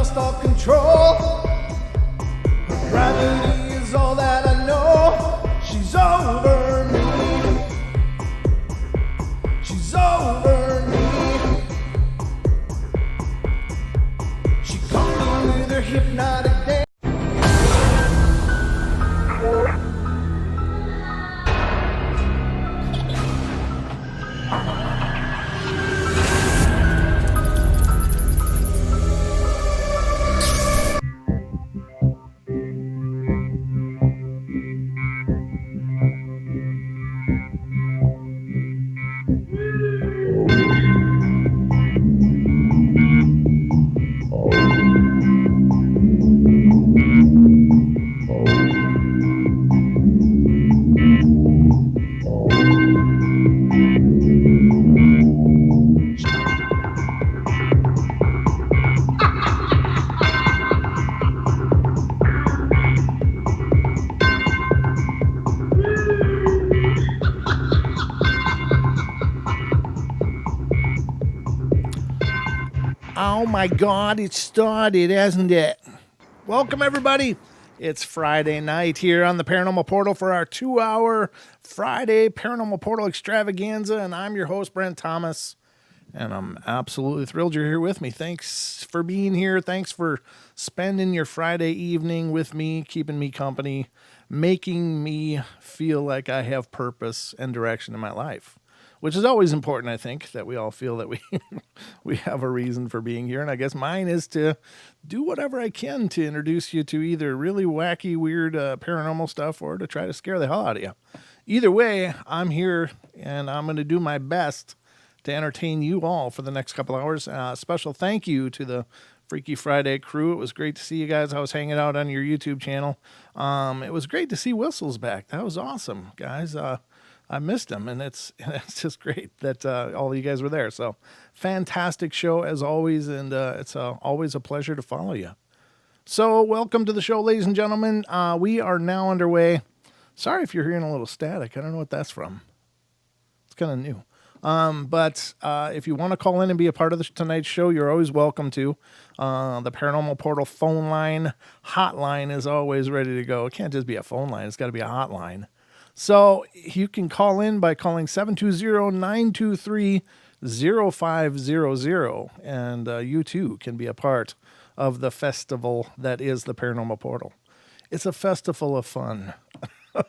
lost all control. Her gravity is all that I know. She's over me. She's over me. She caught me with her hypnotic dance. Oh my God, it started, hasn't it? Welcome, everybody. It's Friday night here on the Paranormal Portal for our 2-hour Friday Paranormal Portal extravaganza, and I'm your host, Brent Thomas, and I'm absolutely thrilled you're here with me. Thanks for being here. Thanks for spending your Friday evening with me, keeping me company, making me feel like I have purpose and direction in my life. Which is always important, I think, that we all feel that we have a reason for being here. And I guess mine is to do whatever I can to introduce you to either really wacky, weird paranormal stuff or to try to scare the hell out of you. Either way, I'm here and I'm going to do my best to entertain you all for the next couple hours. Special thank you to the Freaky Friday crew. It was great to see you guys. I was hanging out on your YouTube channel. It was great to see Whistles back. That was awesome, guys. I missed him, and it's just great that all of you guys were there. So, fantastic show as always, and it's always a pleasure to follow you. So, welcome to the show, ladies and gentlemen. We are now underway. Sorry if you're hearing a little static. I don't know what that's from. It's kind of new. But if you want to call in and be a part of tonight's show, you're always welcome to. The Paranormal Portal phone line, hotline is always ready to go. It can't just be a phone line. It's got to be a hotline. So you can call in by calling 720-923-0500, and you too can be a part of the festival that is the Paranormal Portal. It's a festival of fun. I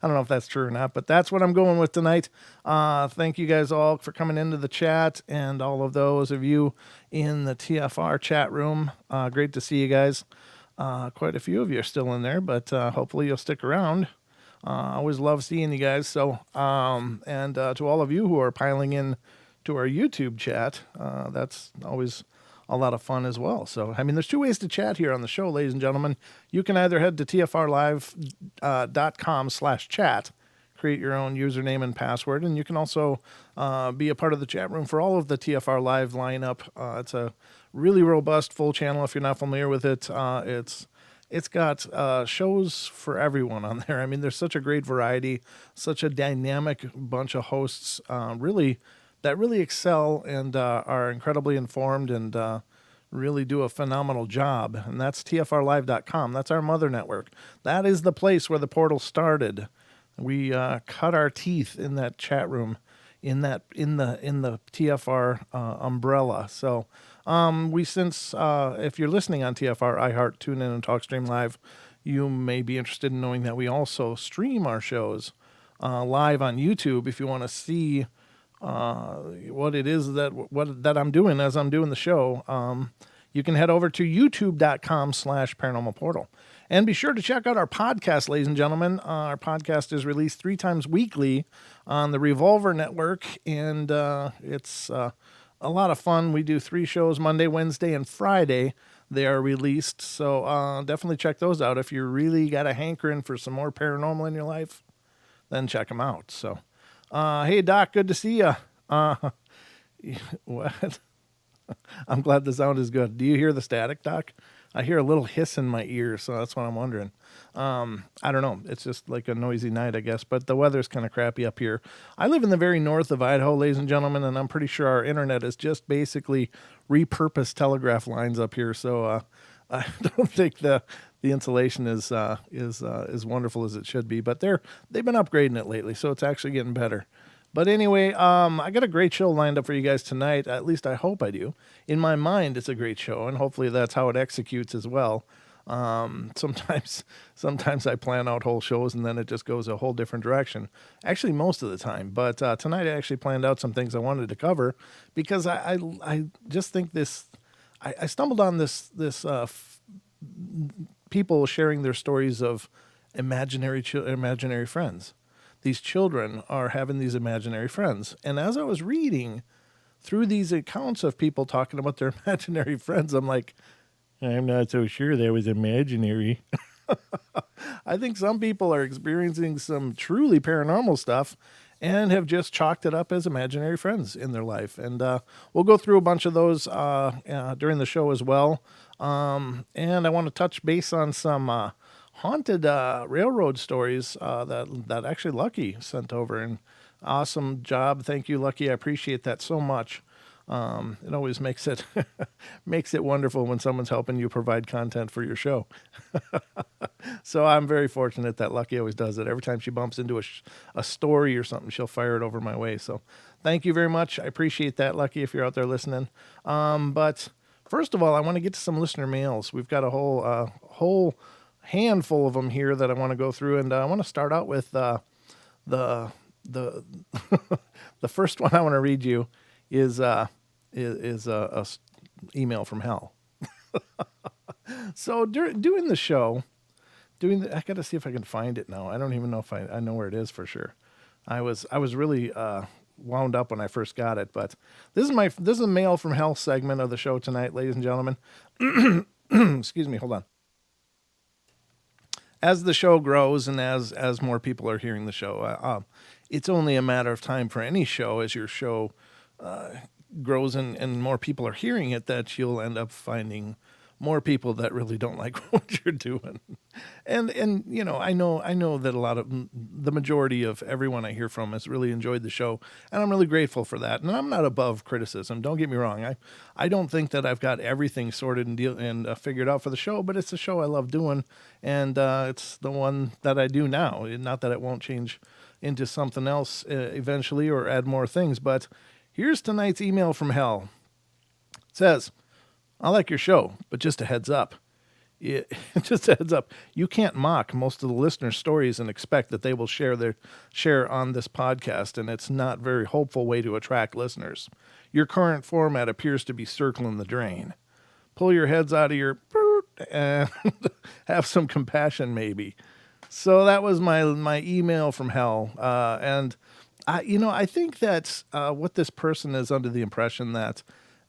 don't know if that's true or not, but that's what I'm going with tonight. Thank you guys all for coming into the chat, and all of those of you in the TFR chat room. Great to see you guys. Quite a few of you are still in there, but hopefully you'll stick around. I always love seeing you guys. So, and to all of you who are piling in to our YouTube chat, that's always a lot of fun as well. So, I mean, there's two ways to chat here on the show, ladies and gentlemen. You can either head to tfrlive.com/chat, create your own username and password, and you can also be a part of the chat room for all of the TFR Live lineup. It's a really robust full channel. If you're not familiar with it, It's got shows for everyone on there. I mean, there's such a great variety, such a dynamic bunch of hosts, really excel and are incredibly informed and really do a phenomenal job. And that's tfrlive.com. That's our mother network. That is the place where the portal started. We cut our teeth in that chat room, in the TFR umbrella. So. If you're listening on TFR, iHeart, TuneIn, and TalkStream Live, you may be interested in knowing that we also stream our shows live on YouTube. If you want to see what it is that I'm doing as I'm doing the show, you can head over to youtube.com/paranormal portal. And be sure to check out our podcast, ladies and gentlemen. Our podcast is released 3 times weekly on the Revolver Network, and it's a lot of fun. We do 3 shows, Monday, Wednesday, and Friday. They are released, so definitely check those out. If you really got a hankering for some more paranormal in your life, then check them out. So, hey, Doc, good to see you. What? I'm glad the sound is good. Do you hear the static, Doc? I hear a little hiss in my ear, so that's what I'm wondering. I don't know. It's just like a noisy night, I guess, but the weather's kind of crappy up here. I live in the very north of Idaho, ladies and gentlemen, and I'm pretty sure our internet is just basically repurposed telegraph lines up here, so I don't think the insulation is as wonderful as it should be, but they've been upgrading it lately, so it's actually getting better. But anyway, I got a great show lined up for you guys tonight. At least I hope I do. In my mind, it's a great show, and hopefully that's how it executes as well. Sometimes I plan out whole shows and then it just goes a whole different direction. Actually, most of the time. But tonight I actually planned out some things I wanted to cover because I just think this. I stumbled on this people sharing their stories of imaginary friends. These children are having these imaginary friends. And as I was reading through these accounts of people talking about their imaginary friends, I'm like, I'm not so sure that was imaginary. I think some people are experiencing some truly paranormal stuff and have just chalked it up as imaginary friends in their life. And we'll go through a bunch of those during the show as well. And I want to touch base on some haunted railroad stories that actually Lucky sent over. And awesome job. Thank you, Lucky. I appreciate that so much. It always makes it makes it wonderful when someone's helping you provide content for your show. So I'm very fortunate that Lucky always does it. Every time she bumps into a story or something, she'll fire it over my way. So thank you very much. I appreciate that, Lucky, if you're out there listening. But first of all, I want to get to some listener mails. We've got a whole handful of them here that I want to go through, and I want to start out with the the first one I want to read you is a email from hell. So doing the show, I got to see if I can find it now. I don't even know if I know where it is for sure. I was really wound up when I first got it, but this is a mail from hell segment of the show tonight, ladies and gentlemen. Excuse me, hold on. As the show grows and as more people are hearing the show, it's only a matter of time for any show as your show grows and more people are hearing it that you'll end up finding more people that really don't like what you're doing. And you know, I know that a lot of the majority of everyone I hear from has really enjoyed the show, and I'm really grateful for that. And I'm not above criticism. Don't get me wrong. I don't think that I've got everything sorted and figured out for the show, but it's a show I love doing, and it's the one that I do now. Not that it won't change into something else eventually or add more things, but here's tonight's email from hell. It says, I like your show, but just a heads up. Just a heads up. You can't mock most of the listeners' stories and expect that they will share on this podcast, and it's not a very hopeful way to attract listeners. Your current format appears to be circling the drain. Pull your heads out of your and have some compassion, maybe. So that was my email from hell, and I think that what this person is under the impression that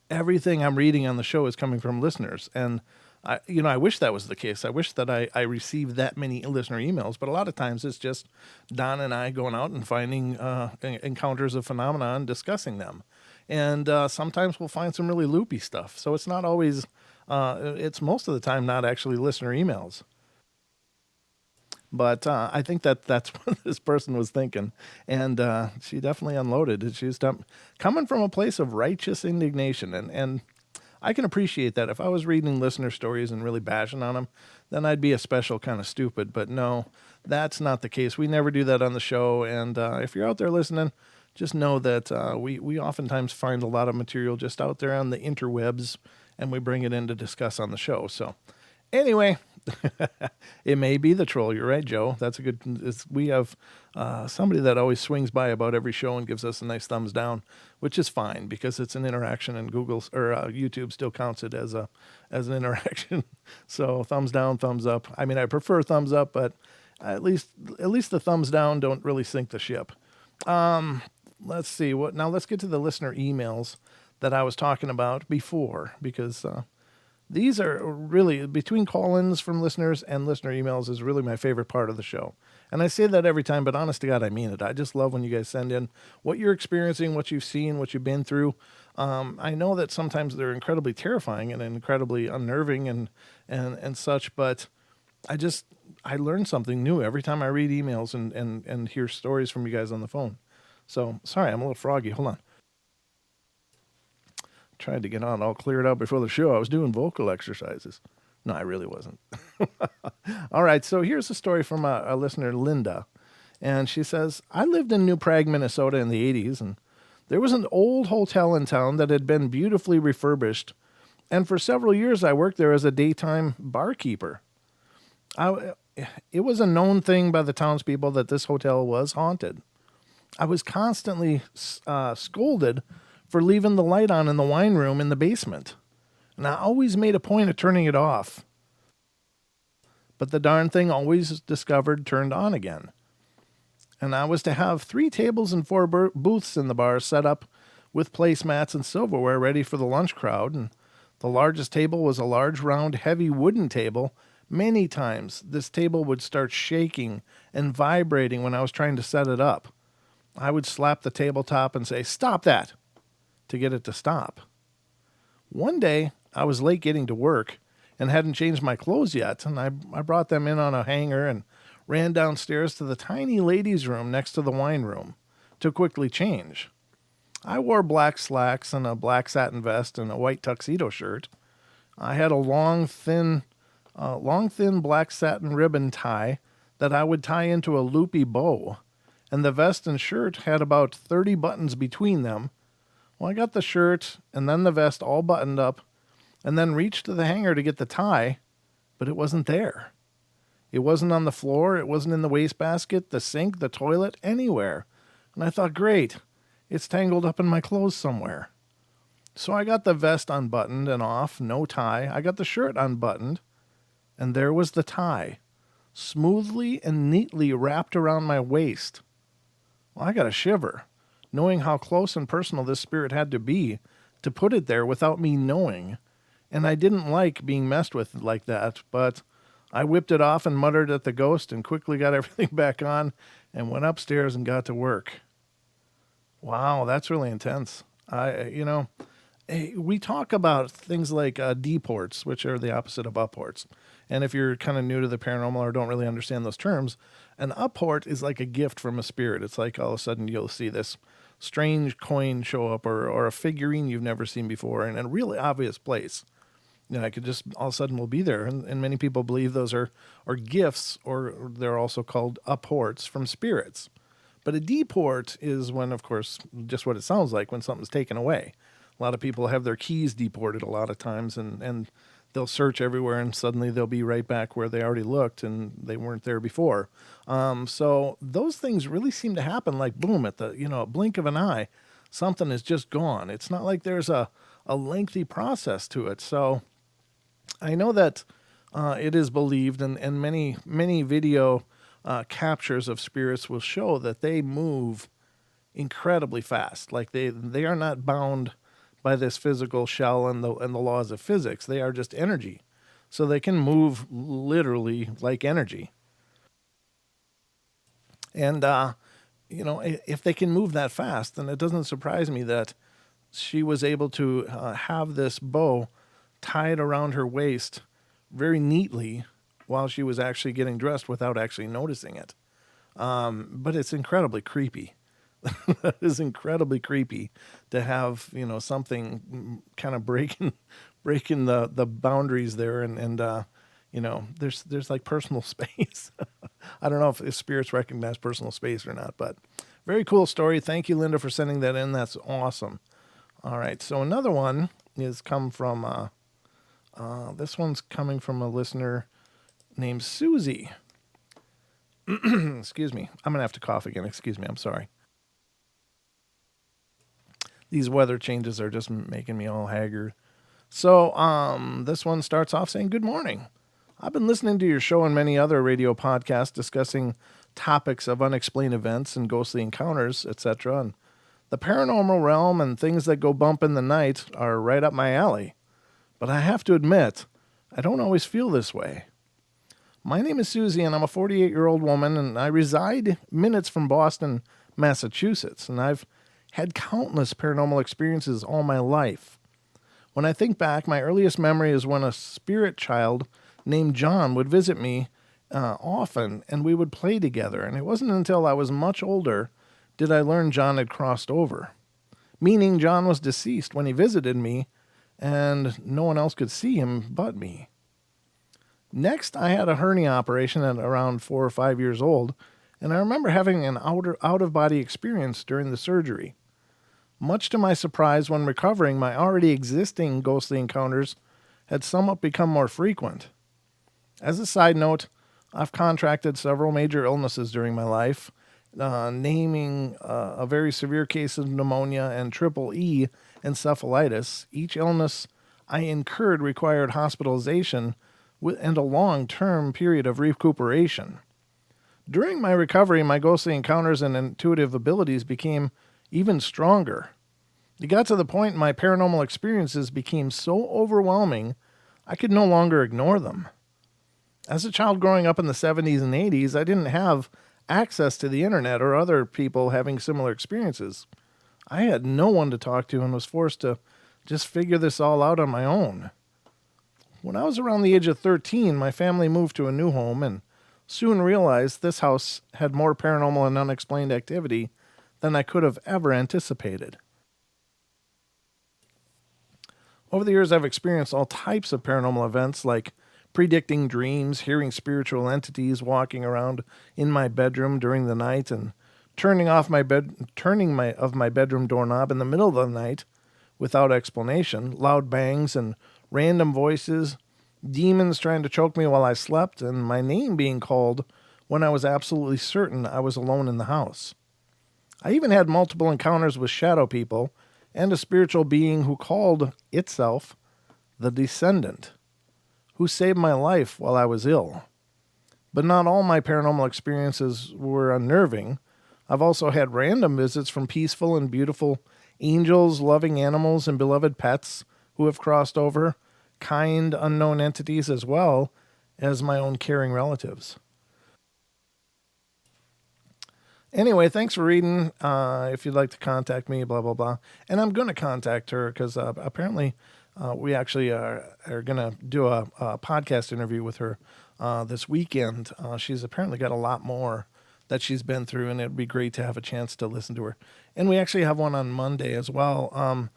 everything I'm reading on the show is coming from listeners. And I wish that was the case. I wish that I received that many listener emails, but a lot of times it's just Don and I going out and finding encounters of phenomena and discussing them. And sometimes we'll find some really loopy stuff. So it's not always, it's most of the time not actually listener emails. But I think that's what this person was thinking. And she definitely unloaded. She was coming from a place of righteous indignation. And I can appreciate that. If I was reading listener stories and really bashing on them, then I'd be a special kind of stupid. But no, that's not the case. We never do that on the show. And if you're out there listening, just know that we oftentimes find a lot of material just out there on the interwebs, and we bring it in to discuss on the show. So anyway, it may be the troll. You're right, Joe. That's a good. We have somebody that always swings by about every show and gives us a nice thumbs down, which is fine because it's an interaction, and Google or YouTube still counts it as an interaction. So thumbs down, thumbs up. I mean, I prefer thumbs up, but at least the thumbs down don't really sink the ship. Let's see now. Let's get to the listener emails that I was talking about before, because These are really, between call-ins from listeners and listener emails is really my favorite part of the show. And I say that every time, but honest to God, I mean it. I just love when you guys send in what you're experiencing, what you've seen, what you've been through. I know that sometimes they're incredibly terrifying and incredibly unnerving and such, but I learn something new every time I read emails and hear stories from you guys on the phone. So, sorry, I'm a little froggy. Hold on. Tried to get on all cleared out before the show. I was doing vocal exercises. No, I really wasn't. All right, so here's a story from a listener, Linda. And she says, I lived in New Prague, Minnesota in the 80s, and there was an old hotel in town that had been beautifully refurbished. And for several years, I worked there as a daytime barkeeper. It was a known thing by the townspeople that this hotel was haunted. I was constantly scolded for leaving the light on in the wine room in the basement. And I always made a point of turning it off. But the darn thing always discovered turned on again. And I was to have 3 tables and 4 booths in the bar set up with placemats and silverware ready for the lunch crowd. And the largest table was a large, round, heavy wooden table. Many times this table would start shaking and vibrating when I was trying to set it up. I would slap the tabletop and say, "Stop that," to get it to stop. One day, I was late getting to work and hadn't changed my clothes yet, and I brought them in on a hanger and ran downstairs to the tiny ladies' room next to the wine room to quickly change. I wore black slacks and a black satin vest and a white tuxedo shirt. I had a long, thin black satin ribbon tie that I would tie into a loopy bow, and the vest and shirt had about 30 buttons between them. Well, I got the shirt and then the vest all buttoned up and then reached to the hanger to get the tie, but it wasn't there. It wasn't on the floor. It wasn't in the wastebasket, the sink, the toilet, anywhere. And I thought, great, it's tangled up in my clothes somewhere. So I got the vest unbuttoned and off, no tie. I got the shirt unbuttoned, and there was the tie, smoothly and neatly wrapped around my waist. Well, I got a shiver, knowing how close and personal this spirit had to be to put it there without me knowing. And I didn't like being messed with like that, but I whipped it off and muttered at the ghost and quickly got everything back on and went upstairs and got to work. Wow, that's really intense. We talk about things like deports, which are the opposite of upports. And if you're kind of new to the paranormal or don't really understand those terms, an upport is like a gift from a spirit. It's like all of a sudden you'll see this strange coin show up or a figurine you've never seen before in a really obvious place. I could just all of a sudden will be there. And many people believe those are gifts, or they're also called upports from spirits. But a deport is when, of course, just what it sounds like, when something's taken away. A lot of people have their keys deported a lot of times, and they'll search everywhere, and suddenly they'll be right back where they already looked, and they weren't there before. So those things really seem to happen like, boom, at the blink of an eye. Something is just gone. It's not like there's a lengthy process to it. So I know that it is believed, and many video captures of spirits will show that they move incredibly fast. Like they are not bound by this physical shell and the laws of physics. They are just energy. So they can move literally like energy. And, if they can move that fast, then it doesn't surprise me that she was able to have this bow tied around her waist very neatly while she was actually getting dressed without actually noticing it. But it's incredibly creepy. It is incredibly creepy to have, something kind of breaking the boundaries there. And there's like personal space. I don't know if spirits recognize personal space or not, but very cool story. Thank you, Linda, for sending that in. That's awesome. All right. So another one is come from, this one's coming from a listener named Susie. Excuse me. I'm going to have to cough again. Excuse me. I'm sorry. These weather changes are just making me all haggard. So this one starts off saying, "Good morning. I've been listening to your show and many other radio podcasts discussing topics of unexplained events and ghostly encounters, etc. And the paranormal realm and things that go bump in the night are right up my alley. But I have to admit, I don't always feel this way. My name is Susie, and I'm a 48-year-old woman, and I reside minutes from Boston, Massachusetts, and I've had countless paranormal experiences all my life. When I think back, my earliest memory is when a spirit child named John would visit me often, and we would play together. And it wasn't until I was much older did I learn John had crossed over, meaning John was deceased when he visited me, and no one else could see him but me. Next, I had a hernia operation at around 4 or 5 years old, and I remember having an out-of-body experience during the surgery. Much to my surprise, when recovering, my already existing ghostly encounters had somewhat become more frequent. As a side note, I've contracted several major illnesses during my life, naming a very severe case of pneumonia and triple E encephalitis. Each illness I incurred required hospitalization and a long-term period of recuperation. During my recovery, my ghostly encounters and intuitive abilities became even stronger. It got to the point my paranormal experiences became so overwhelming, I could no longer ignore them. As a child growing up in the 70s and 80s, I didn't have access to the internet or other people having similar experiences. I had no one to talk to and was forced to just figure this all out on my own. When I was around the age of 13, my family moved to a new home and soon realized this house had more paranormal and unexplained activity than I could have ever anticipated. Over the years, I've experienced all types of paranormal events like predicting dreams, hearing spiritual entities walking around in my bedroom during the night, and turning my bedroom doorknob in the middle of the night without explanation, loud bangs and random voices, demons trying to choke me while I slept, and my name being called when I was absolutely certain I was alone in the house. I even had multiple encounters with shadow people and a spiritual being who called itself the Descendant, who saved my life while I was ill. But not all my paranormal experiences were unnerving. I've also had random visits from peaceful and beautiful angels, loving animals, and beloved pets who have crossed over, kind unknown entities, as well as my own caring relatives. Anyway, thanks for reading. If you'd like to contact me, blah, blah, blah. And I'm going to contact her because apparently we actually are going to do a podcast interview with her this weekend. She's apparently got a lot more that she's been through, and it'd be great to have a chance to listen to her. And we actually have one on Monday as well.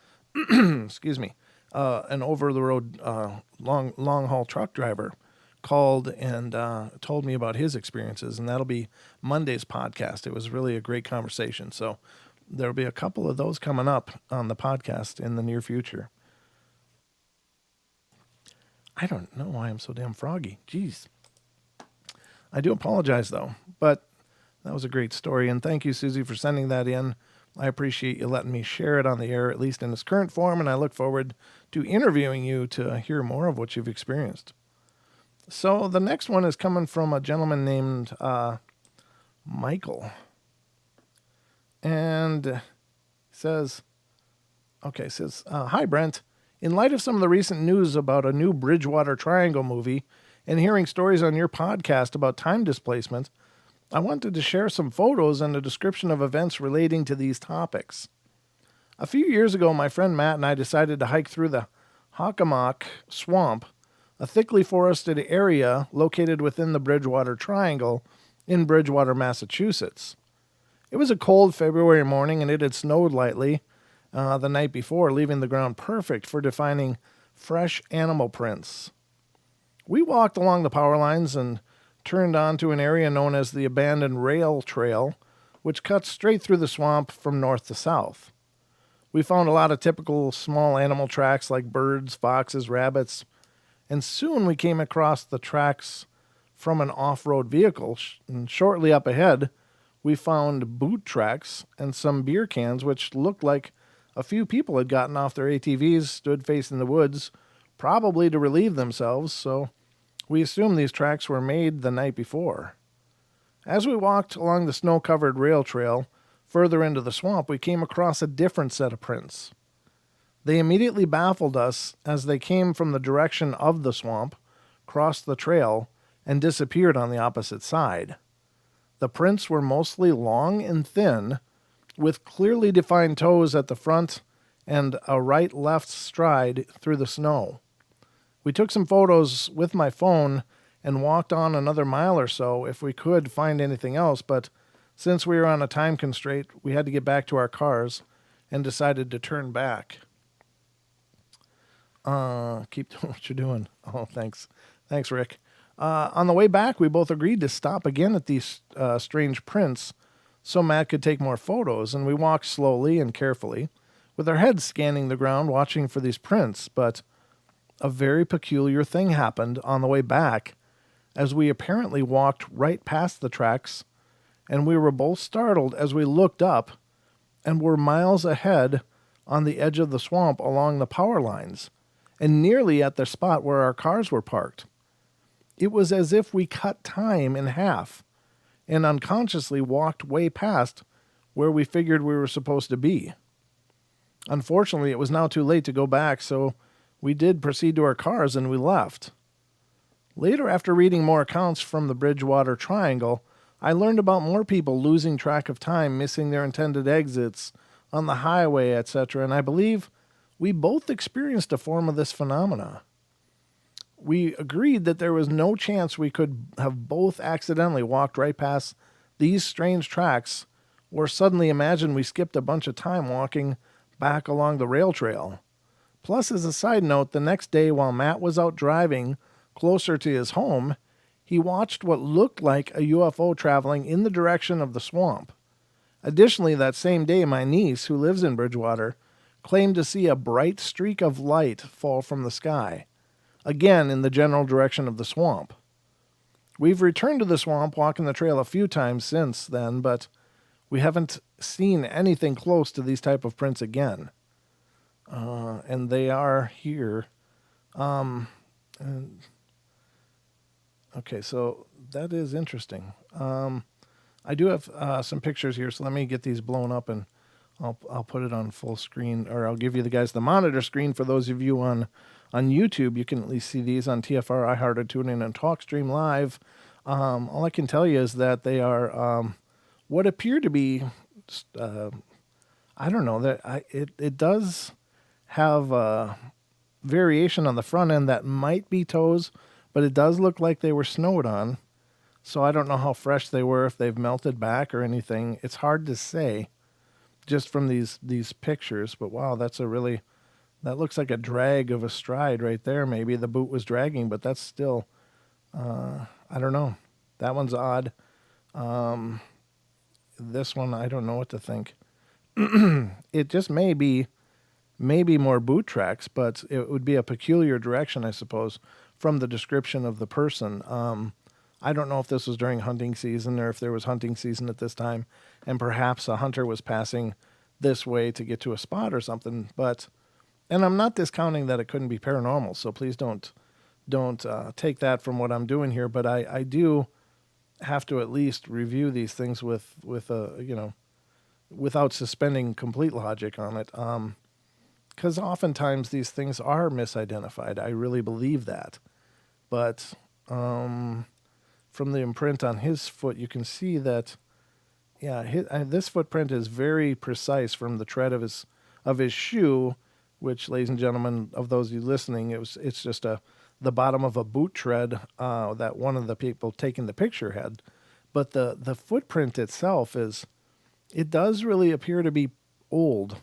Excuse me. An over-the-road long-haul truck driver called and told me about his experiences, and that'll be Monday's podcast. It was really a great conversation. So there'll be a couple of those coming up on the podcast in the near future. I don't know why I'm so damn froggy. Jeez. I do apologize, though, but that was a great story, and thank you, Susie, for sending that in. I appreciate you letting me share it on the air, at least in its current form, and I look forward to interviewing you to hear more of what you've experienced. So the next one is coming from a gentleman named Michael. And says, "Hi, Brent. In light of some of the recent news about a new Bridgewater Triangle movie and hearing stories on your podcast about time displacement, I wanted to share some photos and a description of events relating to these topics. A few years ago, my friend Matt and I decided to hike through the Hockomock Swamp, a thickly forested area located within the Bridgewater Triangle in Bridgewater, Massachusetts. It was a cold February morning, and it had snowed lightly the night before, leaving the ground perfect for defining fresh animal prints. We walked along the power lines and turned onto an area known as the Abandoned Rail Trail, which cuts straight through the swamp from north to south. We found a lot of typical small animal tracks like birds, foxes, rabbits, and soon we came across the tracks from an off-road vehicle, and shortly up ahead, we found boot tracks and some beer cans, which looked like a few people had gotten off their ATVs, stood facing the woods, probably to relieve themselves, so we assumed these tracks were made the night before. As we walked along the snow-covered rail trail further into the swamp, we came across a different set of prints. They immediately baffled us as they came from the direction of the swamp, crossed the trail, and disappeared on the opposite side. The prints were mostly long and thin, with clearly defined toes at the front and a right-left stride through the snow. We took some photos with my phone and walked on another mile or so if we could find anything else, but since we were on a time constraint, we had to get back to our cars and decided to turn back. Keep doing what you're doing. Oh, thanks. Thanks, Rick. On the way back, we both agreed to stop again at these strange prints so Matt could take more photos, and we walked slowly and carefully, with our heads scanning the ground, watching for these prints. But a very peculiar thing happened on the way back, as we apparently walked right past the tracks, and we were both startled as we looked up and were miles ahead on the edge of the swamp along the power lines, and nearly at the spot where our cars were parked. It was as if we cut time in half and unconsciously walked way past where we figured we were supposed to be. Unfortunately, it was now too late to go back, so we did proceed to our cars and we left. Later, after reading more accounts from the Bridgewater Triangle, I learned about more people losing track of time, missing their intended exits on the highway, etc., and I believe we both experienced a form of this phenomena. We agreed that there was no chance we could have both accidentally walked right past these strange tracks or suddenly imagine we skipped a bunch of time walking back along the rail trail. Plus, as a side note, the next day while Matt was out driving closer to his home, he watched what looked like a UFO traveling in the direction of the swamp. Additionally, that same day, my niece, who lives in Bridgewater, claimed to see a bright streak of light fall from the sky, again in the general direction of the swamp. We've returned to the swamp, walking the trail a few times since then, but we haven't seen anything close to these type of prints again. And they are here. Okay, so that is interesting. I do have some pictures here, so let me get these blown up and I'll put it on full screen, or I'll give you the guys the monitor screen. For those of you on YouTube, you can at least see these on TFR, iHeart, TuneIn, and TalkStream Live. All I can tell you is that they are what appear to be, I don't know, that it does have variation on the front end that might be toes, but it does look like they were snowed on. So I don't know how fresh they were, if they've melted back or anything. It's hard to say just from these pictures, but wow, that looks like a drag of a stride right there. Maybe the boot was dragging, but that's still, I don't know. That one's odd. This one, I don't know what to think. It just may be more boot tracks, but it would be a peculiar direction, I suppose, from the description of the person. I don't know if this was during hunting season or if there was hunting season at this time, and perhaps a hunter was passing this way to get to a spot or something. And I'm not discounting that it couldn't be paranormal, so please don't take that from what I'm doing here. But I do have to at least review these things with without suspending complete logic on it. Because oftentimes these things are misidentified. I really believe that. But from the imprint on his foot, you can see that, this footprint is very precise from the tread of his shoe, which, ladies and gentlemen, of those of you listening, it's just the bottom of a boot tread that one of the people taking the picture had. But the footprint itself it does really appear to be old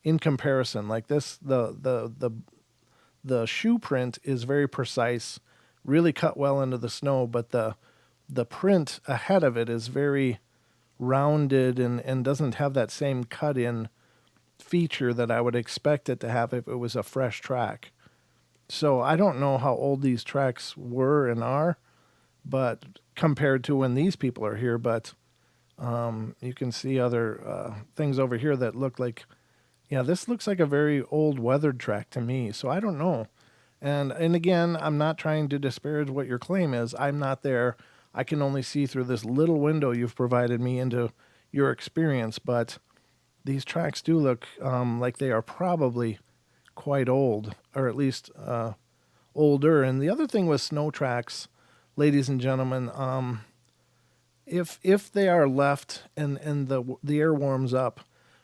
in comparison. Like this, the shoe print is very precise, really cut well into the snow, but the print ahead of it is very rounded and doesn't have that same cut-in feature that I would expect it to have if it was a fresh track. So I don't know how old these tracks were and are, but compared to when these people are here, but you can see other things over here that look like, this looks like a very old weathered track to me. So I don't know. And again, I'm not trying to disparage what your claim is. I'm not there. I can only see through this little window you've provided me into your experience. But these tracks do look like they are probably quite old, or at least older. And the other thing with snow tracks, ladies and gentlemen, if they are left and the air warms up,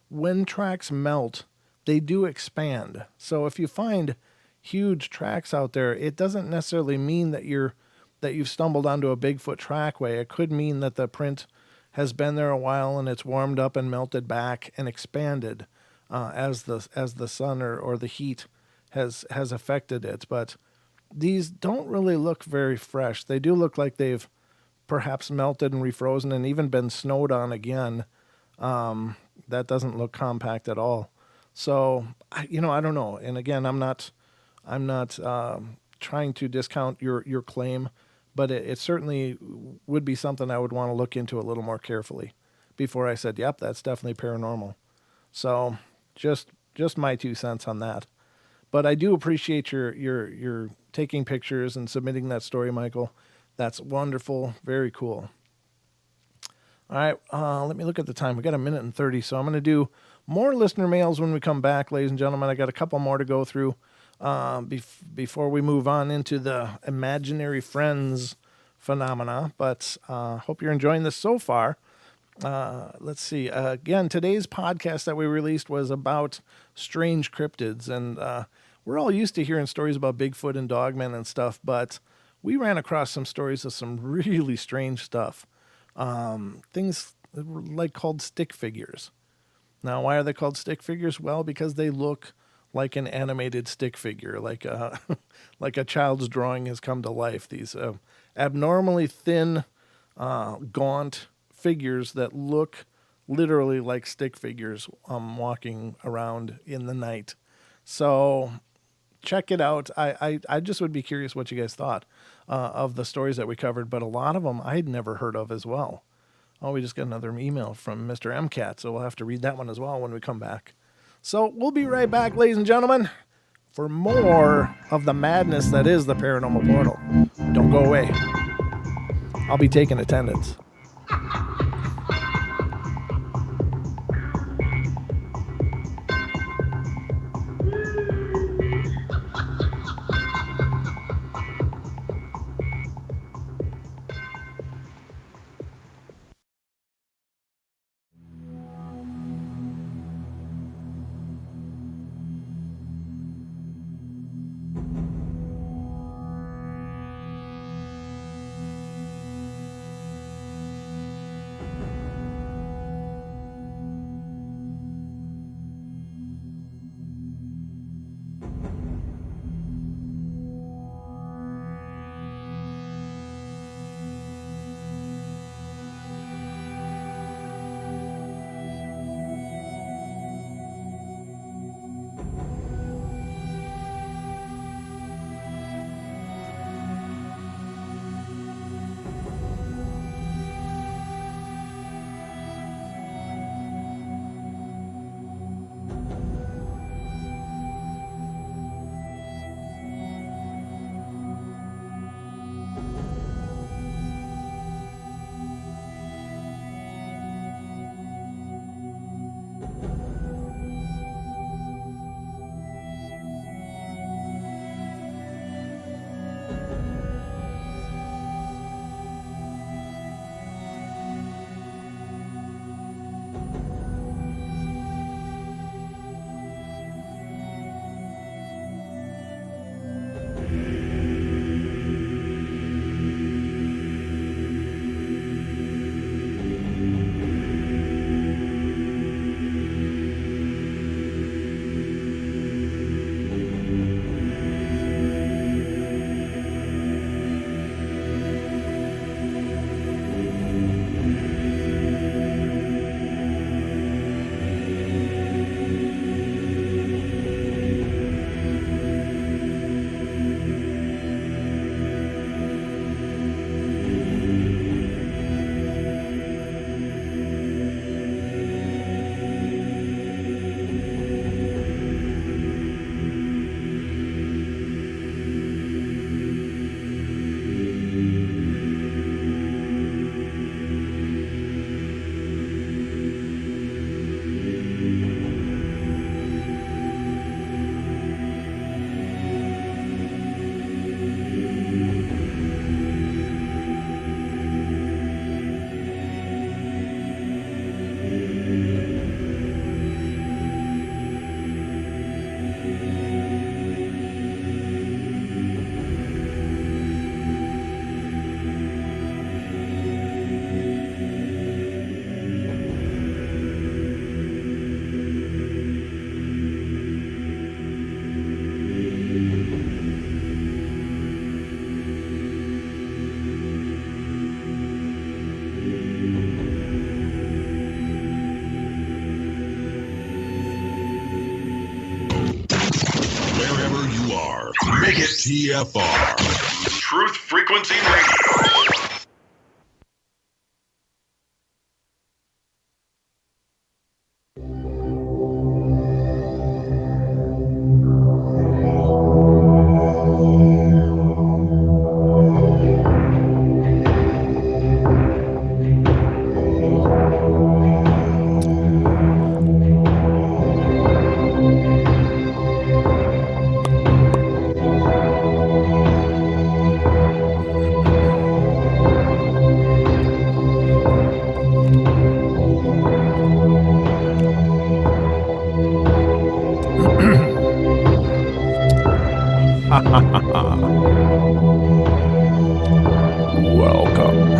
when tracks melt, they do expand. So if you find huge tracks out there, it doesn't necessarily mean that you've stumbled onto a Bigfoot trackway. It could mean that the print has been there a while and it's warmed up and melted back and expanded as the sun or the heat has affected it. But these don't really look very fresh. They do look like they've perhaps melted and refrozen and even been snowed on again. That doesn't look compact at all. So I don't know. And again, I'm not trying to discount your claim, but it certainly would be something I would want to look into a little more carefully before I said, yep, that's definitely paranormal. So just my 2 cents on that. But I do appreciate your taking pictures and submitting that story, Michael. That's wonderful. Very cool. All right, let me look at the time. We got 1:30, so I'm going to do more listener mails when we come back, ladies and gentlemen. I got a couple more to go through before we move on into the imaginary friends phenomena. But hope you're enjoying this so far. Let's see. Again, today's podcast that we released was about strange cryptids, and we're all used to hearing stories about Bigfoot and dogmen and stuff, but we ran across some stories of some really strange stuff. Things like called stick figures. Now, why are they called stick figures? Well, because they look like an animated stick figure, like like a child's drawing has come to life. These abnormally thin, gaunt figures that look literally like stick figures walking around in the night. So check it out. I just would be curious what you guys thought of the stories that we covered, but a lot of them I'd never heard of as well. Oh, we just got another email from Mr. MCAT, so we'll have to read that one as well when we come back. So we'll be right back, ladies and gentlemen, for more of the madness that is the Paranormal Portal. Don't go away. I'll be taking attendance. TFR. Truth Frequency Radio. Welcome.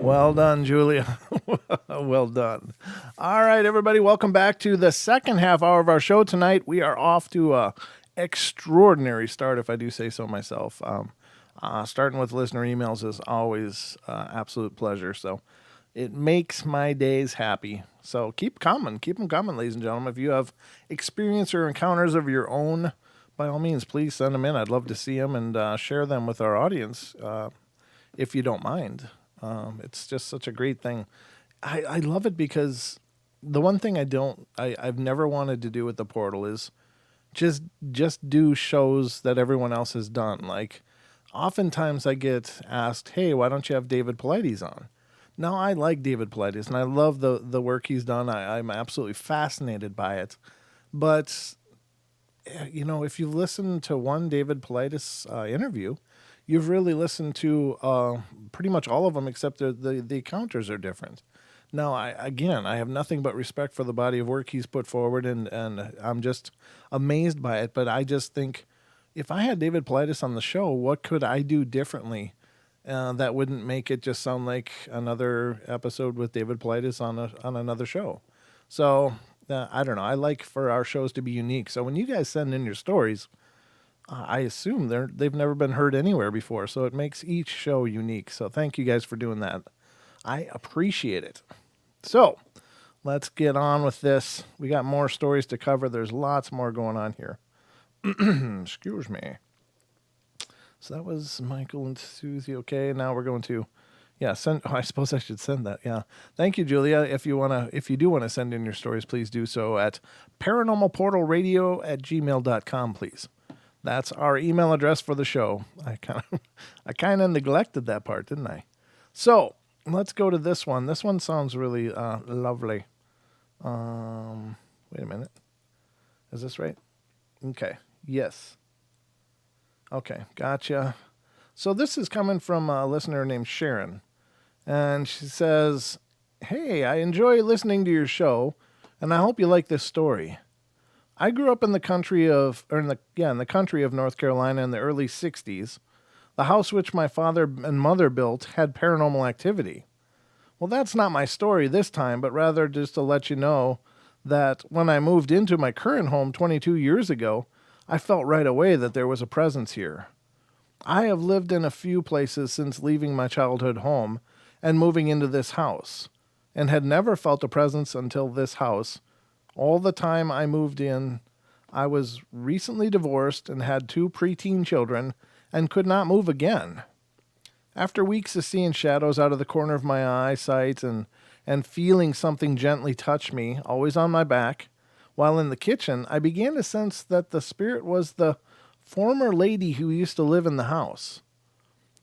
Well done, Julia. Well done. All right, everybody, welcome back to the second half hour of our show tonight. We are off to a extraordinary start, if I do say so myself. Starting with listener emails is always absolute pleasure. So it makes my days happy. So keep them coming, ladies and gentlemen. If you have experience or encounters of your own, by all means, please send them in. I'd love to see them and share them with our audience, if you don't mind. It's just such a great thing. I love it because the one thing I've never wanted to do with the portal is just do shows that everyone else has done. Like, oftentimes I get asked, hey, why don't you have David Paulides on? Now, I like David Paulides, and I love the work he's done. I'm absolutely fascinated by it. But, if you listen to one David Paulides interview, you've really listened to pretty much all of them, except the encounters are different. Now, I have nothing but respect for the body of work he's put forward, and I'm just amazed by it. But I just think, if I had David Paulides on the show, what could I do differently that wouldn't make it just sound like another episode with David Paulides on another show? So, I don't know. I like for our shows to be unique. So when you guys send in your stories, I assume they've never been heard anywhere before. So it makes each show unique. So thank you guys for doing that. I appreciate it. So let's get on with this. We got more stories to cover. There's lots more going on here. Excuse me. So that was Michael and Susie. Okay, now we're going to, send. Oh, I suppose I should send that. Yeah. Thank you, Julia. If you do want to send in your stories, please do so at paranormalportalradio@gmail.com, please. That's our email address for the show. I kind of neglected that part, didn't I? So let's go to this one. This one sounds really lovely. Wait a minute. Is this right? Okay. Yes. Okay. Gotcha. So this is coming from a listener named Sharon. And she says, hey, I enjoy listening to your show, and I hope you like this story. I grew up in the country of North Carolina in the early 60s. The house which my father and mother built had paranormal activity. Well, that's not my story this time, but rather just to let you know that when I moved into my current home 22 years ago, I felt right away that there was a presence here. I have lived in a few places since leaving my childhood home and moving into this house, and had never felt a presence until this house. All the time I moved in, I was recently divorced and had 2 preteen children and could not move again. After weeks of seeing shadows out of the corner of my eyesight and feeling something gently touch me, always on my back, while in the kitchen, I began to sense that the spirit was the former lady who used to live in the house.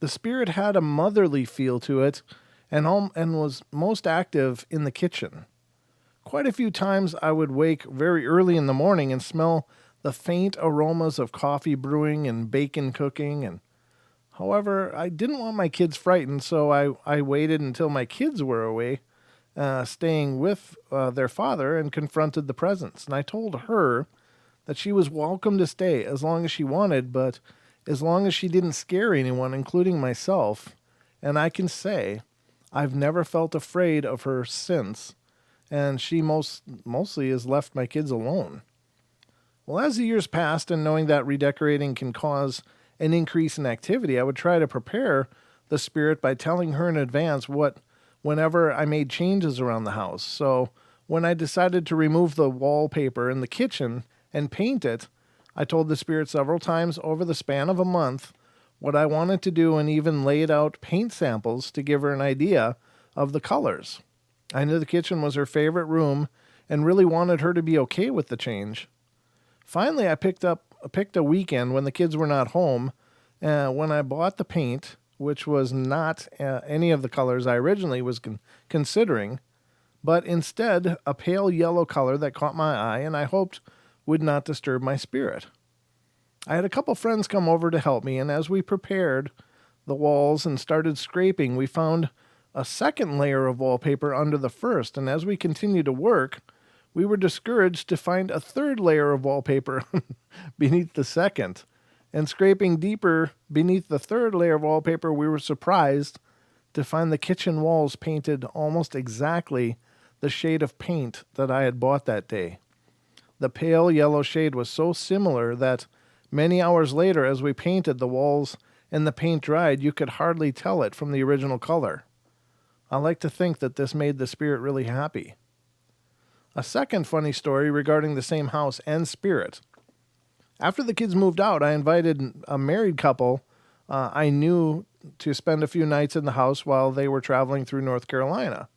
The spirit had a motherly feel to it and was most active in the kitchen. Quite a few times I would wake very early in the morning and smell the faint aromas of coffee brewing and bacon cooking. However, I didn't want my kids frightened, so I waited until my kids were away, staying with their father, and confronted the presence. And I told her that she was welcome to stay as long as she wanted, but as long as she didn't scare anyone, including myself. And I can say I've never felt afraid of her since. And she mostly has left my kids alone. Well, as the years passed, and knowing that redecorating can cause an increase in activity, I would try to prepare the spirit by telling her in advance whenever I made changes around the house. So when I decided to remove the wallpaper in the kitchen and paint it, I told the spirit several times over the span of a month what I wanted to do and even laid out paint samples to give her an idea of the colors. I knew the kitchen was her favorite room and really wanted her to be okay with the change. Finally, I picked a weekend when the kids were not home, when I bought the paint, which was not any of the colors I originally was considering, but instead a pale yellow color that caught my eye and I hoped would not disturb my spirit. I had a couple friends come over to help me, and as we prepared the walls and started scraping, we found a second layer of wallpaper under the first, and as we continued to work, we were discouraged to find a third layer of wallpaper beneath the second. And scraping deeper beneath the third layer of wallpaper, we were surprised to find the kitchen walls painted almost exactly the shade of paint that I had bought that day. The pale yellow shade was so similar that many hours later, as we painted the walls and the paint dried, you could hardly tell it from the original color. I like to think that this made the spirit really happy. A second funny story regarding the same house and spirit. After the kids moved out, I invited a married couple I knew to spend a few nights in the house while they were traveling through North Carolina.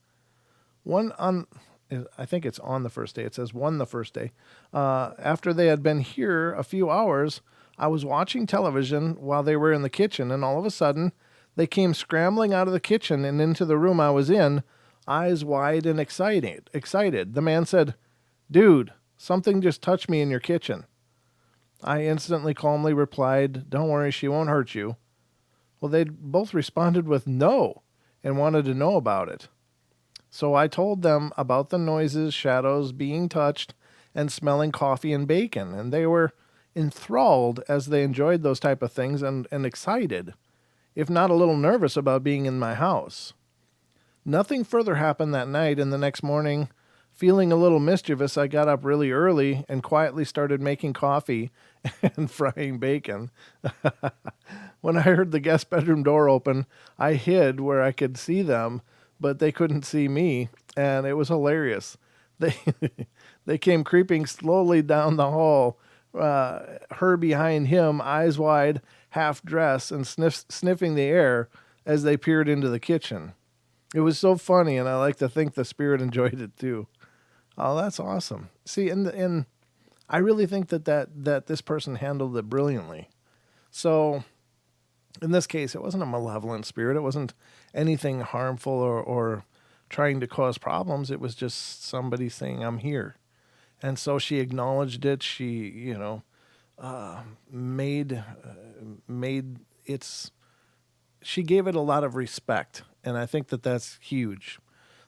I think it's on the first day. It says one the first day. After they had been here a few hours, I was watching television while they were in the kitchen, and all of a sudden, they came scrambling out of the kitchen and into the room I was in, eyes wide and excited. The man said, "Dude, something just touched me in your kitchen." I instantly calmly replied, "Don't worry, she won't hurt you." Well, they both responded with no and wanted to know about it. So I told them about the noises, shadows, being touched, and smelling coffee and bacon, and they were enthralled as they enjoyed those type of things and excited, if not a little nervous about being in my house. Nothing further happened that night, and the next morning, feeling a little mischievous, I got up really early and quietly started making coffee and frying bacon. When I heard the guest bedroom door open, I hid where I could see them, but they couldn't see me, and it was hilarious. They they came creeping slowly down the hall, her behind him, eyes wide, half dressed, and sniffing the air as they peered into the kitchen. It was so funny, and I like to think the spirit enjoyed it too. Oh, that's awesome. See, and I really think that this person handled it brilliantly. So in this case, it wasn't a malevolent spirit. It wasn't anything harmful or trying to cause problems. It was just somebody saying, "I'm here." And so she acknowledged it. She, made its, she gave it a lot of respect. And I think that that's huge.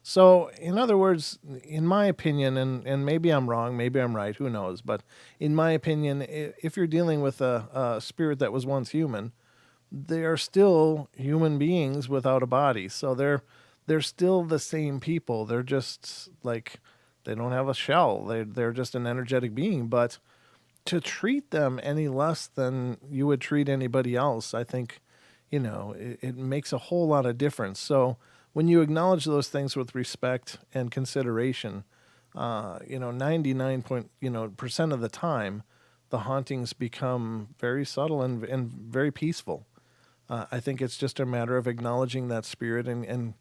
So, in other words, in my opinion, and maybe I'm wrong, maybe I'm right, who knows, but in my opinion, if you're dealing with a spirit that was once human, they are still human beings without a body. So they're still the same people. They're just like, they don't have a shell. They're just an energetic being. But to treat them any less than you would treat anybody else, I think, it makes a whole lot of difference. So when you acknowledge those things with respect and consideration, 99% of the time, the hauntings become very subtle and very peaceful. I think it's just a matter of acknowledging that spirit and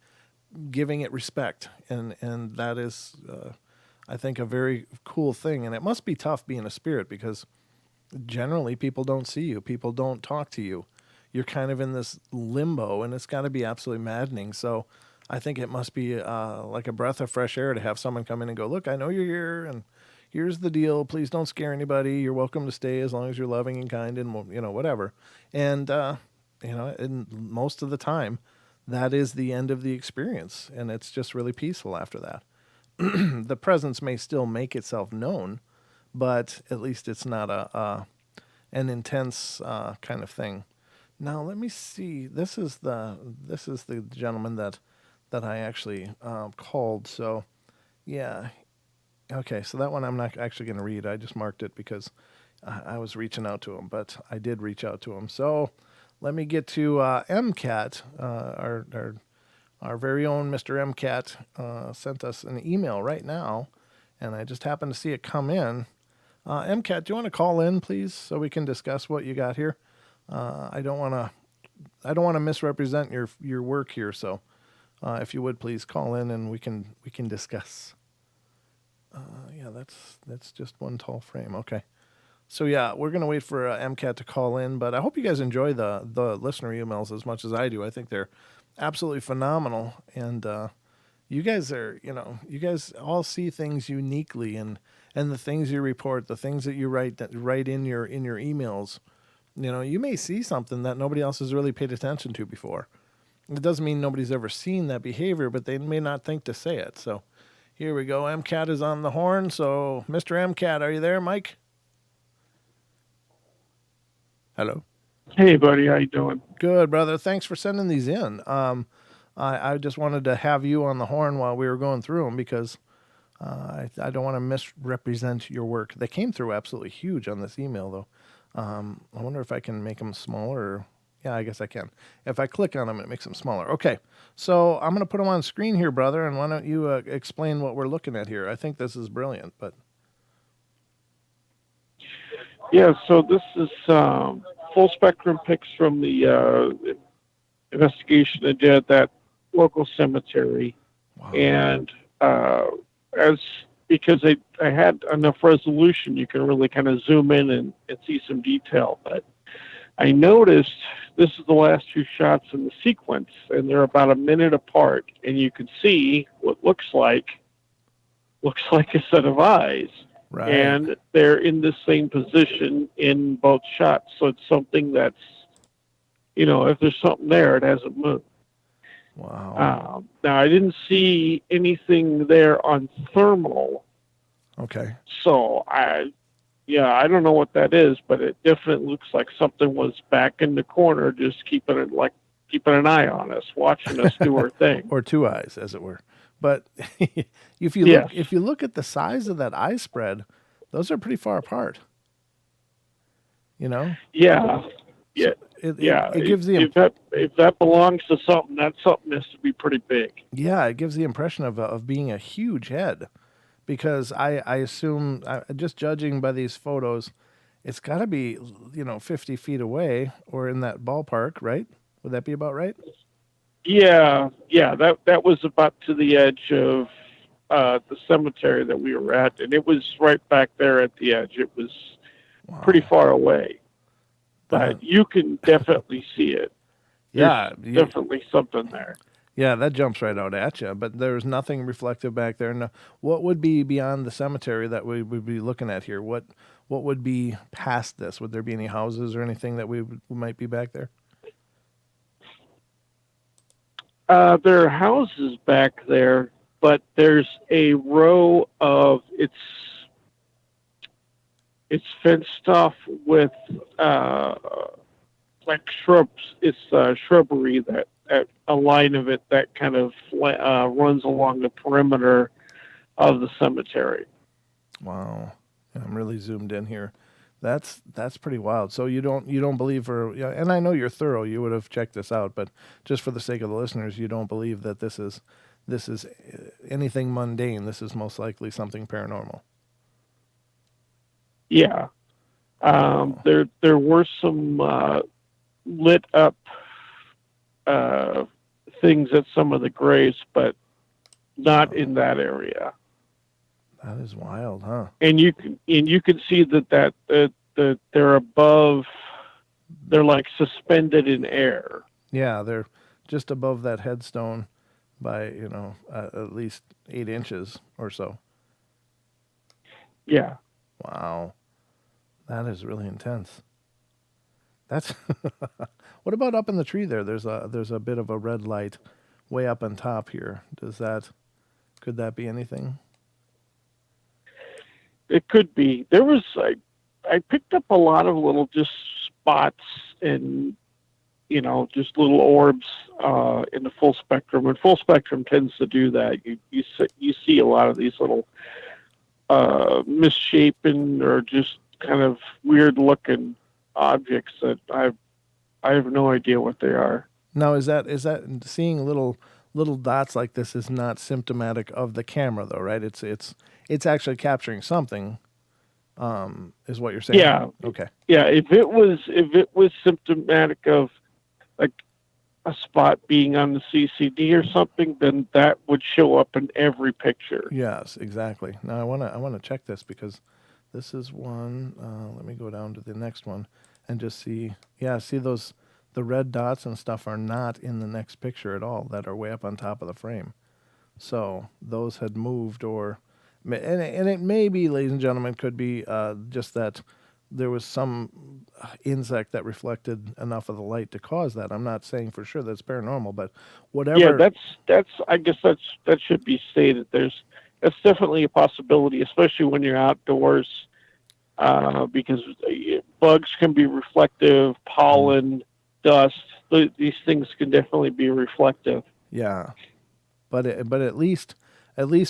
giving it respect. And that is, I think, a very cool thing. And it must be tough being a spirit because generally people don't see you. People don't talk to you. You're kind of in this limbo, and it's got to be absolutely maddening. So I think it must be like a breath of fresh air to have someone come in and go, "Look, I know you're here, and here's the deal. Please don't scare anybody. You're welcome to stay as long as you're loving and kind and, whatever." And, and most of the time, that is the end of the experience, and it's just really peaceful after that. The presence may still make itself known, but at least it's not an intense kind of thing. Now let me see. This is the gentleman that I actually called. So yeah, okay. So that one I'm not actually going to read. I just marked it because I was reaching out to him, but I did reach out to him. So let me get to MCAT. Our very own Mr. MCAT sent us an email right now, and I just happened to see it come in. MCAT, do you want to call in, please, so we can discuss what you got here? I don't want to misrepresent your work here, so if you would please call in and we can discuss. Yeah, that's just one tall frame. Okay. So yeah, we're gonna wait for MCAT to call in, but I hope you guys enjoy the listener emails as much as I do. I think they're absolutely phenomenal, and you guys you guys all see things uniquely, and the things you report, the things that you write in your emails. You may see something that nobody else has really paid attention to before. It doesn't mean nobody's ever seen that behavior, but they may not think to say it. So here we go. MCAT is on the horn. So Mr. MCAT, are you there, Mike? Hello. Hey, buddy. How you doing? Good, brother. Thanks for sending these in. I just wanted to have you on the horn while we were going through them because I don't want to misrepresent your work. They came through absolutely huge on this email, though. I wonder if I can make them smaller. Yeah, I guess I can. If I click on them, it makes them smaller. Okay, so I'm going to put them on screen here, brother, and why don't you explain what we're looking at here? I think this is brilliant, but... Yeah, so this is full spectrum pics from the investigation they did at that local cemetery. Wow. And because I had enough resolution, you can really kind of zoom in and see some detail. But I noticed this is the last two shots in the sequence, and they're about a minute apart, and you can see what looks like a set of eyes. Right. And they're in the same position in both shots. So it's something that's, if there's something there, it hasn't moved. Wow. Now, I didn't see anything there on thermal. Okay. So I don't know what that is, but it definitely looks like something was back in the corner, just keeping an eye on us, watching us do our thing. Or two eyes, as it were. But if you look at the size of that eye spread, those are pretty far apart. Yeah. So Yeah. It gives the if that belongs to something, that something has to be pretty big. Yeah, it gives the impression of being a huge head, because I assume, just judging by these photos, it's got to be 50 feet away or in that ballpark, right? Would that be about right? Yeah, that was about to the edge of the cemetery that we were at, and it was right back there at the edge. It was pretty far away, but you can definitely see it. There's definitely something there. Yeah, that jumps right out at you, but there's nothing reflective back there. No, what would be beyond the cemetery that we would be looking at here? What would be past this? Would there be any houses or anything that we might be back there? There are houses back there, but there's a row of it's fenced off with like shrubs. It's shrubbery that a line of it that kind of runs along the perimeter of the cemetery. Wow, I'm really zoomed in here. That's pretty wild. So you don't believe, and I know you're thorough. You would have checked this out, but just for the sake of the listeners, you don't believe that this is anything mundane. This is most likely something paranormal. Yeah, there were some lit up things at some of the graves, but not in that area. That is wild, huh? And you can see that they're above. They're like suspended in air. Yeah, they're just above that headstone by at least 8 inches or so. Yeah. Wow, that is really intense. That's what about up in the tree there? There's a bit of a red light way up on top here. Could that be anything? It could be. There was I picked up a lot of little just spots and just little orbs in the full spectrum, and full spectrum tends to do that. You see a lot of these little misshapen or just kind of weird looking objects that I have no idea what they are. Now, is that seeing little dots like this is not symptomatic of the camera though, right? It's actually capturing something. Is what you're saying? Yeah, Okay. yeah. If it was symptomatic of like a spot being on the CCD or something, then that would show up in every picture. Yes, exactly. Now I wanna check this because this is one. Let me go down to the next one and just see. Yeah, see those the red dots and stuff are not in the next picture at all. That are way up on top of the frame. So those had moved, or and it may be, ladies and gentlemen, could be just that there was some insect that reflected enough of the light to cause that. I'm not saying for sure that's paranormal, but Yeah, whatever. that's. I guess that should be stated. That's definitely a possibility, especially when you're outdoors, because bugs can be reflective, Mhm. pollen, dust. These things can definitely be reflective. Yeah, but at least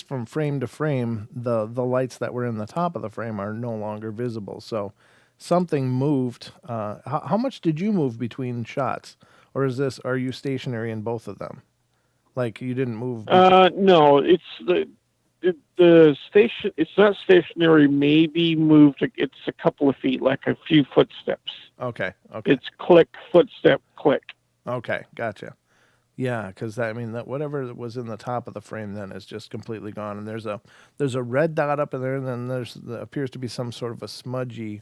from frame to frame, the lights that were in the top of the frame are no longer visible. So something moved. How much did you move between shots, or are you stationary in both of them? Like you didn't move between. No, it's the station. It's not stationary. Maybe moved. It's a couple of feet, like a few footsteps. Okay, okay, It's click, footstep, click. okay, gotcha. Yeah, because I mean that whatever was in the top of the frame then is just completely gone, and there's a red dot up in there, and then there appears to be some sort of a smudgy,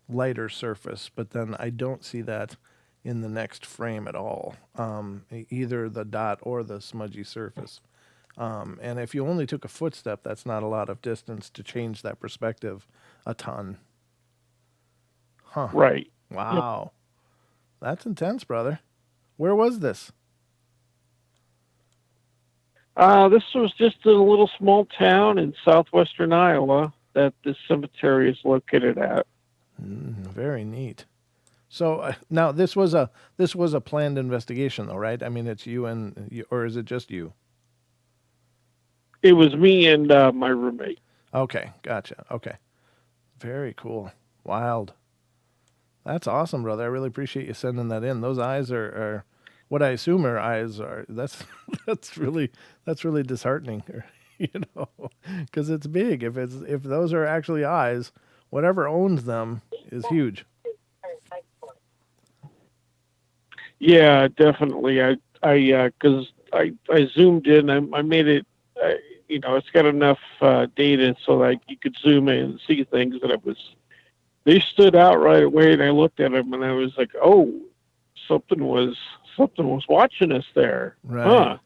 lighter surface, but then I don't see that in the next frame at all, either the dot or the smudgy surface. And if you only took a footstep, that's not a lot of distance to change that perspective a ton. Huh? Right. Yep. Wow, that's intense, brother. Where was this? This was just in a little small town in southwestern Iowa that this cemetery is located at. Very neat. So now this was a planned investigation, though, right? I mean, it's you and you, or is it just you? It was me and my roommate. Okay, gotcha. Okay, very cool. Wild. That's awesome, brother. I really appreciate you sending that in. Those eyes are what I assume are eyes are. That's that's really disheartening, you know, because it's big. If those are actually eyes, whatever owns them is huge. Yeah, definitely. Because I zoomed in. I made it. It's got enough data so like you could zoom in and see things. And they stood out right away. And I looked at them and I was like, oh, something was watching us there, Right. huh?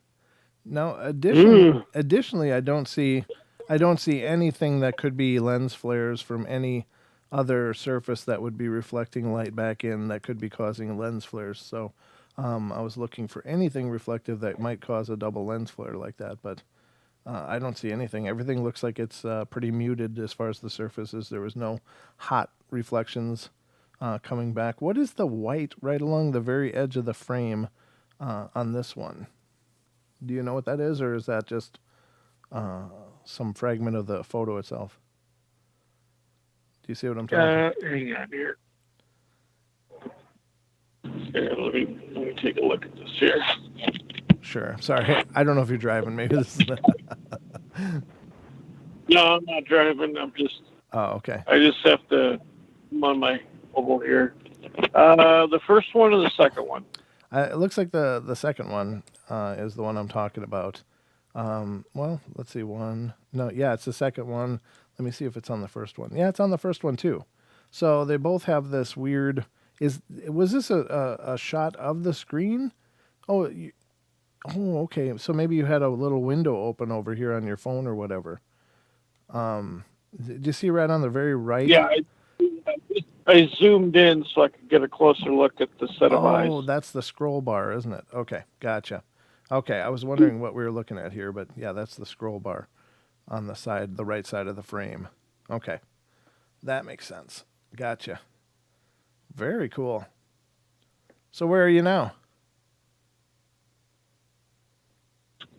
Now, Ooh. additionally, I don't see anything that could be lens flares from any other surface that would be reflecting light back in that could be causing lens flares. So, I was looking for anything reflective that might cause a double lens flare like that, but I don't see anything. Everything looks like it's pretty muted as far as the surfaces. There was no hot reflections coming back. What is the white right along the very edge of the frame on this one? Do you know what that is, or is that just some fragment of the photo itself? Do you see what I'm talking? Hang on here. Here, let me take a look at this here. Sure. Sorry, I don't know if you're driving. Maybe this is. No, I'm not driving. Oh, okay. I just have to. I'm on my mobile here. The first one or the second one? It looks like the second one is the one I'm talking about. Well, let's see. One. No, yeah, it's the second one. Let me see if it's on the first one. Yeah, it's on the first one too. So they both have this weird. Was this a shot of the screen? Oh, oh, okay. So maybe you had a little window open over here on your phone or whatever. Do you see right on the very right? Yeah, I zoomed in so I could get a closer look at the set of eyes. Oh, that's the scroll bar, isn't it? Okay, gotcha. Okay, I was wondering what we were looking at here, but yeah, that's the scroll bar on the side, the right side of the frame. Okay, that makes sense. Gotcha. Very cool. So where are you now?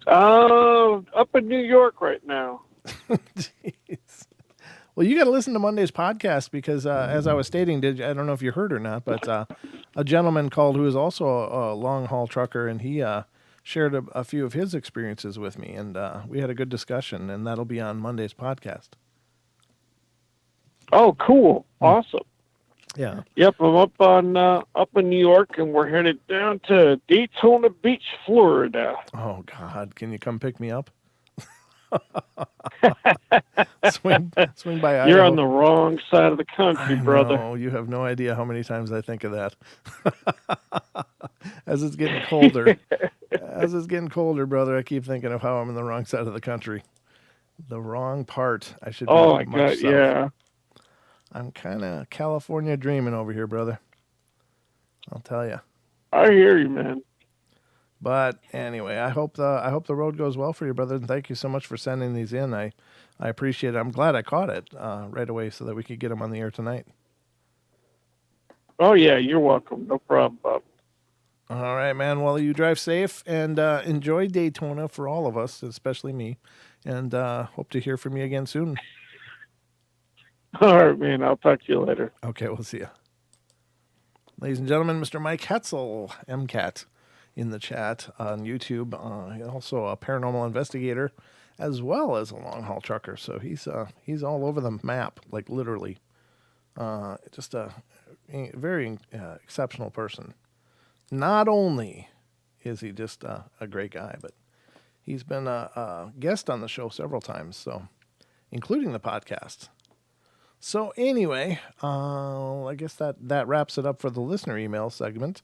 Up in New York right now. Jeez. Well, you got to listen to Monday's podcast because, as I was stating, I don't know if you heard or not, but a gentleman called who is also a long haul trucker, and he shared a few of his experiences with me, and we had a good discussion, and that'll be on Monday's podcast. Oh, cool. Awesome. Yeah. Yep, I'm up in New York, and we're headed down to Daytona Beach, Florida. Oh God, can you come pick me up? swing by Idaho. You're on the wrong side of the country, brother. No, you have no idea how many times I think of that. As it's getting colder, brother, I keep thinking of how I'm in the wrong side of the country. The wrong part. I should be Oh my much God, south. yeah. I'm kind of California dreaming over here, brother. I'll tell you. I hear you, man. But anyway, I hope the road goes well for you, brother. And thank you so much for sending these in. I appreciate it. I'm glad I caught it right away so that we could get them on the air tonight. Oh yeah, you're welcome. No problem, Bob. All right, man. Well, you drive safe and enjoy Daytona for all of us, especially me. And hope to hear from you again soon. All right, man. I'll talk to you later. Okay, we'll see you. Ladies and gentlemen, Mr. Mike Hetzel, MCAT, in the chat on YouTube. Also a paranormal investigator, as well as a long-haul trucker. So he's all over the map, like literally. Just a very exceptional person. Not only is he just a great guy, but he's been a guest on the show several times, so including the podcast. So anyway, I guess that wraps it up for the listener email segment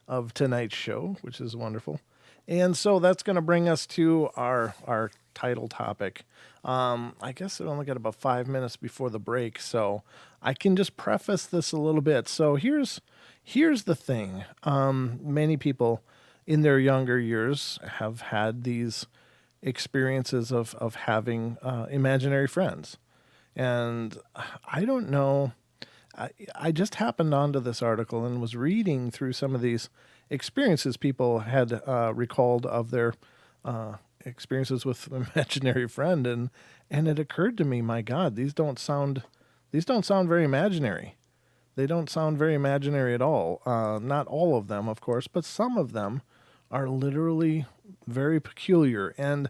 of tonight's show, which is wonderful. And so that's going to bring us to our title topic. I guess we only got about 5 minutes before the break, so I can just preface this a little bit. So here's the thing. Many people in their younger years have had these experiences of having imaginary friends. And I don't know, I just happened onto this article and was reading through some of these experiences people had recalled of their experiences with an imaginary friend, and it occurred to me, my God, these don't sound very imaginary. They don't sound very imaginary at all. Not all of them, of course, but some of them are literally very peculiar. And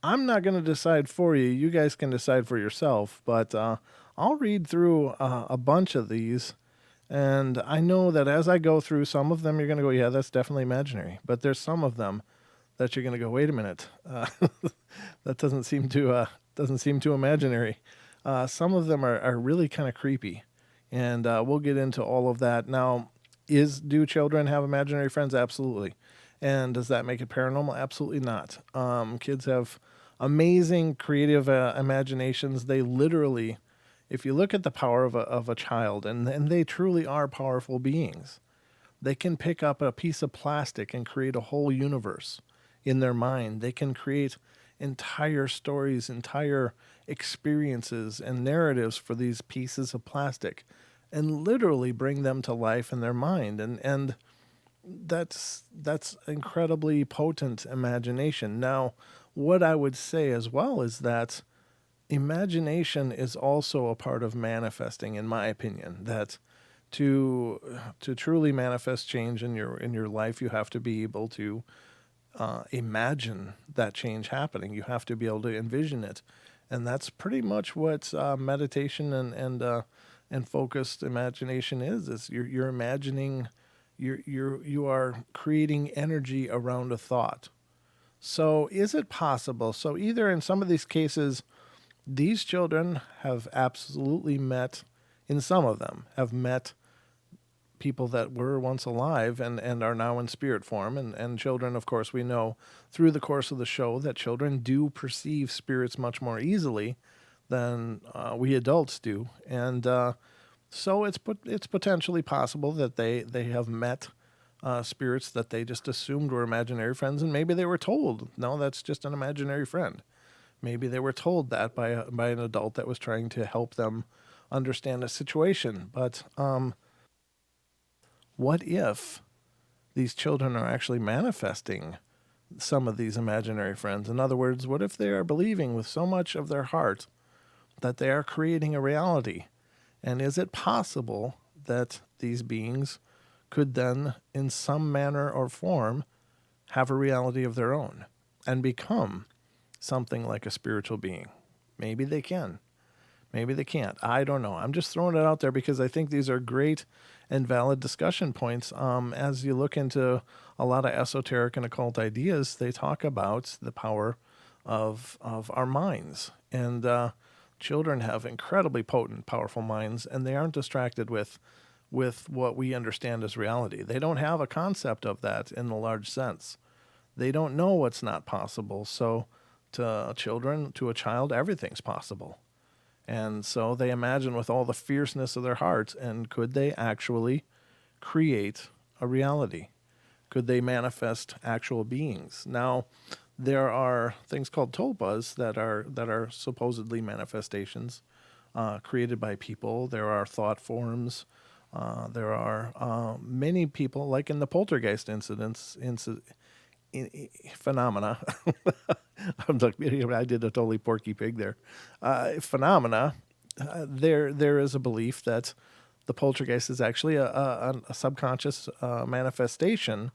I'm not going to decide for you. You guys can decide for yourself, but I'll read through a bunch of these, and I know that as I go through some of them, you're going to go, yeah, that's definitely imaginary. But there's some of them that you're going to go, wait a minute, that doesn't seem too imaginary. Some of them are really kind of creepy, and we'll get into all of that. Now, do children have imaginary friends? Absolutely. And does that make it paranormal? Absolutely not. Kids have amazing creative imaginations. They literally, if you look at the power of a child, and they truly are powerful beings, they can pick up a piece of plastic and create a whole universe in their mind. They can create entire stories, entire experiences and narratives for these pieces of plastic and literally bring them to life in their mind. And that's incredibly potent imagination. Now, what I would say as well is that imagination is also a part of manifesting, in my opinion. That to truly manifest change in your life, you have to be able to imagine that change happening. You have to be able to envision it, and that's pretty much what meditation and focused imagination is. Is you're imagining. You are creating energy around a thought. So is it possible? So either in some of these cases, these children have absolutely met, in some of them, have met people that were once alive and are now in spirit form. And children, of course, we know through the course of the show that children do perceive spirits much more easily than we adults do. And so it's potentially possible that they have met spirits that they just assumed were imaginary friends, and maybe they were told, no, that's just an imaginary friend. Maybe they were told that by an adult that was trying to help them understand a situation. But what if these children are actually manifesting some of these imaginary friends? In other words, what if they are believing with so much of their heart that they are creating a reality. And is it possible that these beings could then, in some manner or form, have a reality of their own and become something like a spiritual being? Maybe they can. Maybe they can't. I don't know. I'm just throwing it out there because I think these are great and valid discussion points. As you look into a lot of esoteric and occult ideas, they talk about the power of our minds. And children have incredibly potent, powerful minds, and they aren't distracted with what we understand as reality. They don't have a concept of that in the large sense. They don't know what's not possible. So to children, to a child, everything's possible. And so they imagine with all the fierceness of their hearts, and could they actually create a reality? Could they manifest actual beings? Now, there are things called tulpas that are supposedly manifestations created by people. There are thought forms. There are many people, like in the poltergeist phenomena. I'm like, I did a totally Porky Pig there. Phenomena. There is a belief that the poltergeist is actually a subconscious manifestation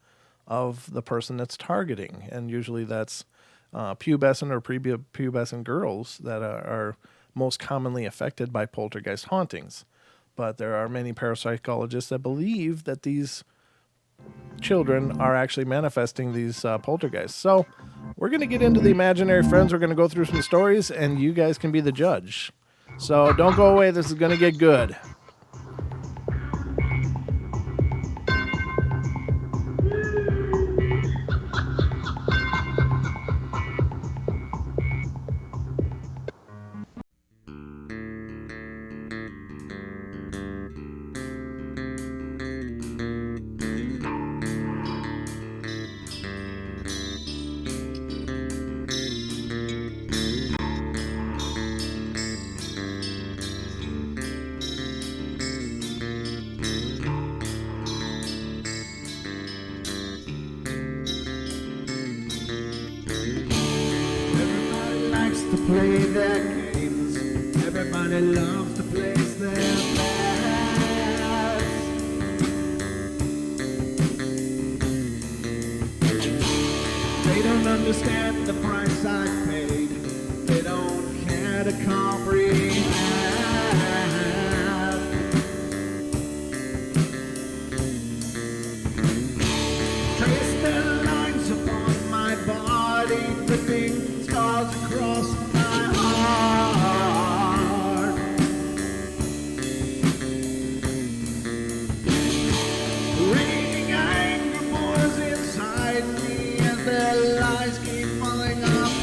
of the person that's targeting, and usually that's pubescent or prepubescent girls that are most commonly affected by poltergeist hauntings. But there are many parapsychologists that believe that these children are actually manifesting these poltergeists. So we're going to get into the imaginary friends. We're going to go through some stories, and you guys can be the judge. So don't go away. This is going to get good. Play their games. Everybody loves to place their bets. They don't understand the price I paid. They don't care to comprehend. Trace their lines upon my body, dripping scars across my heart. Raging anger boils inside me as their lies keep falling apart.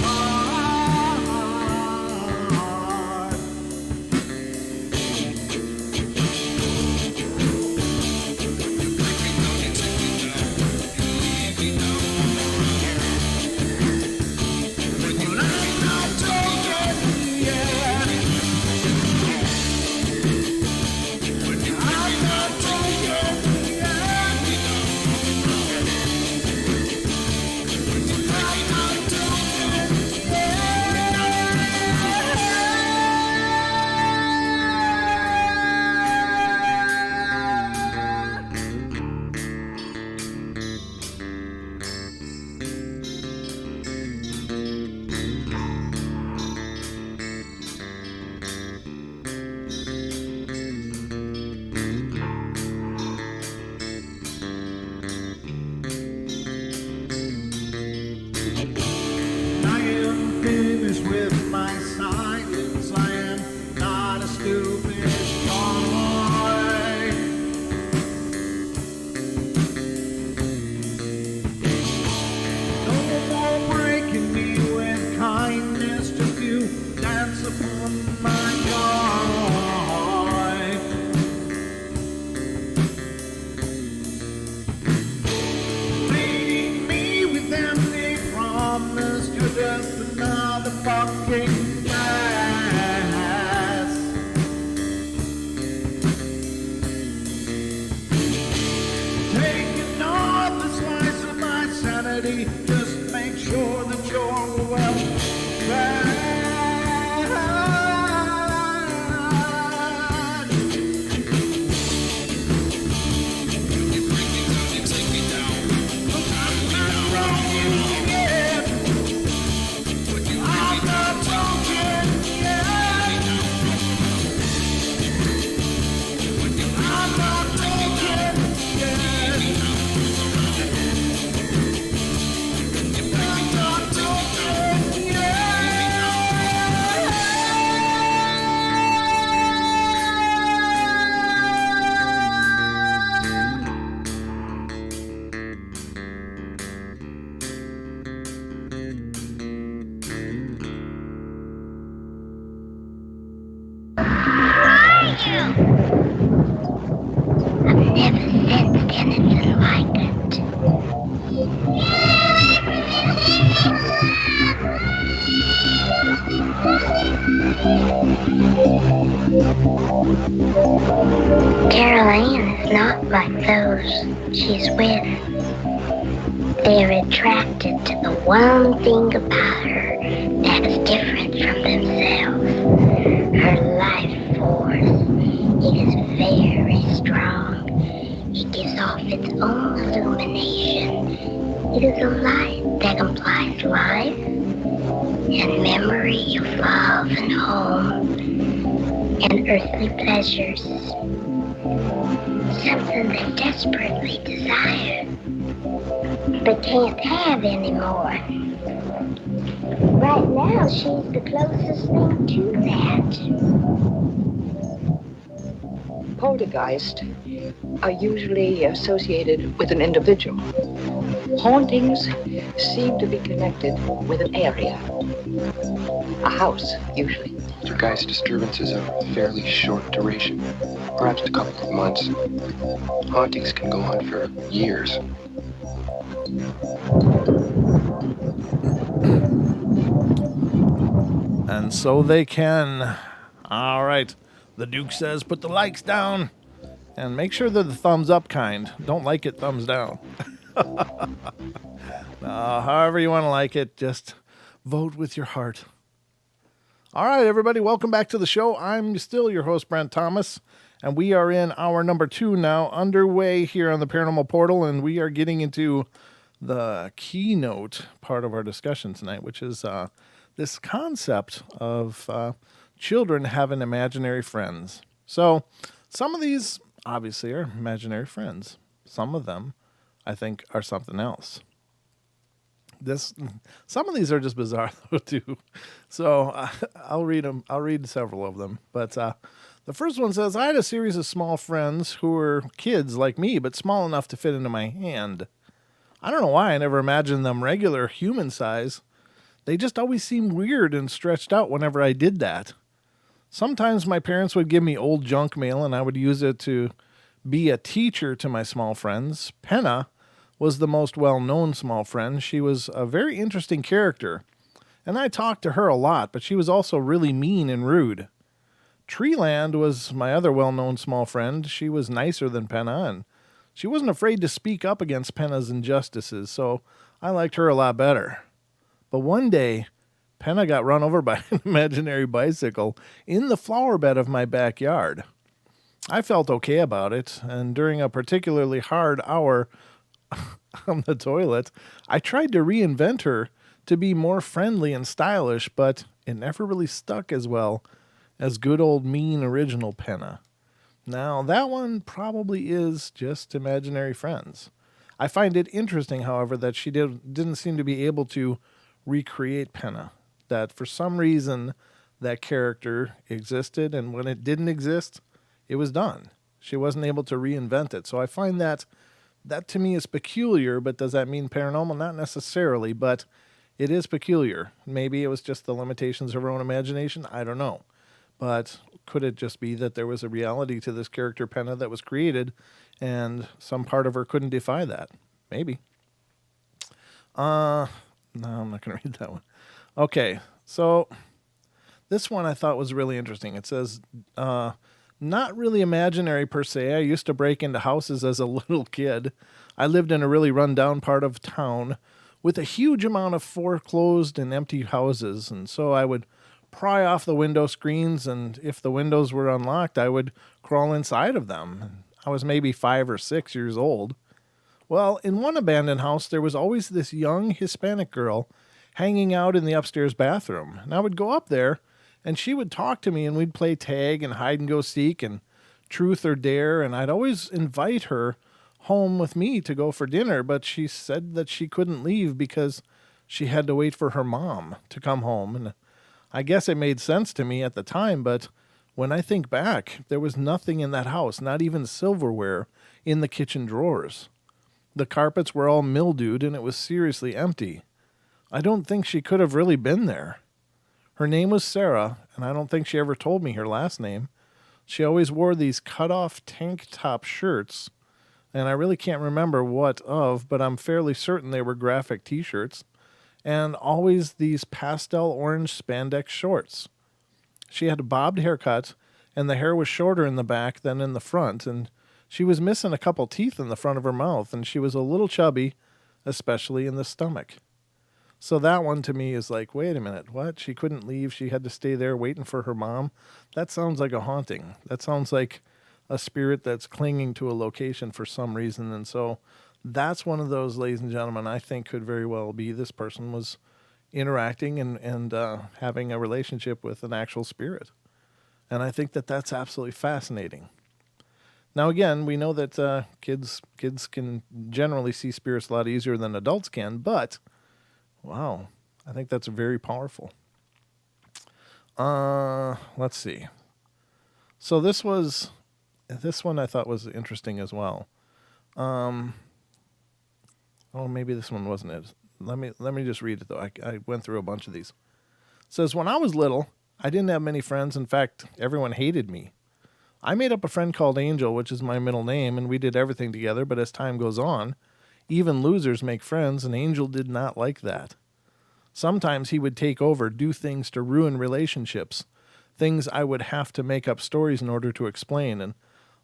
With my silence, I am not a stupid boy. No more breaking me with kindness, just you dance upon my joy. Leading me with empty promise, you're just another fucking mess. Taking off the slice of my sanity, just make sure that you're well fed. and it's enlightened. Carol Ann is not like those she's with. They're attracted to the one thing about her that's different from themselves. Her life force, it is very strong. It gives off its own illumination. It is a light that implies life and memory of love and home and earthly pleasures. Something they desperately desire, but can't have anymore. Right now, she's the closest thing to that. Poltergeists are usually associated with an individual. Hauntings seem to be connected with an area. A house, usually. Poltergeist disturbances are of fairly short duration, perhaps a couple of months. Hauntings can go on for years. And so they can. All right. The Duke says put the likes down. And make sure they're the thumbs up kind. Don't like it, thumbs down. However you want to like it, just vote with your heart. All right, everybody, welcome back to the show. I'm still your host, Brent Thomas, and we are in hour number 2 now, underway here on the Paranormal Portal, and we are getting into the keynote part of our discussion tonight, which is this concept of children having imaginary friends. So some of these obviously are imaginary friends. Some of them, I think, are something else. Some of these are just bizarre though too. So I'll read them. I'll read several of them. But the first one says, I had a series of small friends who were kids like me, but small enough to fit into my hand. I don't know why I never imagined them regular human size. They just always seemed weird and stretched out whenever I did that. Sometimes my parents would give me old junk mail and I would use it to be a teacher to my small friends. Penna was the most well-known small friend. She was a very interesting character, and I talked to her a lot, but she was also really mean and rude. Treeland was my other well-known small friend. She was nicer than Penna, and she wasn't afraid to speak up against Penna's injustices, so I liked her a lot better. But one day, Penna got run over by an imaginary bicycle in the flower bed of my backyard. I felt okay about it, and during a particularly hard hour on the toilet, I tried to reinvent her to be more friendly and stylish, but it never really stuck as well as good old mean original Penna. Now, that one probably is just imaginary friends. I find it interesting, however, that she didn't seem to be able to recreate Penna, that for some reason that character existed, and when it didn't exist, it was done. She wasn't able to reinvent it. So I find that to me is peculiar, but does that mean paranormal? Not necessarily, but it is peculiar. Maybe it was just the limitations of her own imagination. I don't know. But could it just be that there was a reality to this character, Penna, that was created, and some part of her couldn't defy that? Maybe. No, I'm not going to read that one. Okay, so this one I thought was really interesting. It says, not really imaginary per se. I used to break into houses as a little kid. I lived in a really run-down part of town with a huge amount of foreclosed and empty houses, and so I would pry off the window screens, and if the windows were unlocked, I would crawl inside of them. I was maybe 5 or 6 years old. Well, in one abandoned house, there was always this young Hispanic girl hanging out in the upstairs bathroom, and I would go up there, and she would talk to me, and we'd play tag and hide and go seek and truth or dare, and I'd always invite her home with me to go for dinner, but she said that she couldn't leave because she had to wait for her mom to come home. And I guess it made sense to me at the time, but when I think back, there was nothing in that house, not even silverware in the kitchen drawers. The carpets were all mildewed, and it was seriously empty. I don't think she could have really been there. Her name was Sarah, and I don't think she ever told me her last name. She always wore these cut-off tank top shirts And I really can't remember what of, but I'm fairly certain they were graphic t-shirts. And always these pastel orange spandex shorts. She had a bobbed haircut, and the hair was shorter in the back than in the front, and she was missing a couple teeth in the front of her mouth, and she was a little chubby, especially in the stomach. So that one to me is like, wait a minute, what? She couldn't leave. She had to stay there waiting for her mom. That sounds like a haunting. That sounds like a spirit that's clinging to a location for some reason. And so that's one of those, ladies and gentlemen, I think could very well be this person was interacting and having a relationship with an actual spirit. And I think that that's absolutely fascinating. Now, again, we know that kids can generally see spirits a lot easier than adults can, but wow, I think that's very powerful. Let's see. So this one I thought was interesting as well. Oh, maybe this one wasn't it. Let me just read it though. I went through a bunch of these. It says, when I was little, I didn't have many friends. In fact, everyone hated me. I made up a friend called Angel, which is my middle name, and we did everything together, but as time goes on, even losers make friends, and Angel did not like that. Sometimes he would take over, do things to ruin relationships, things I would have to make up stories in order to explain, and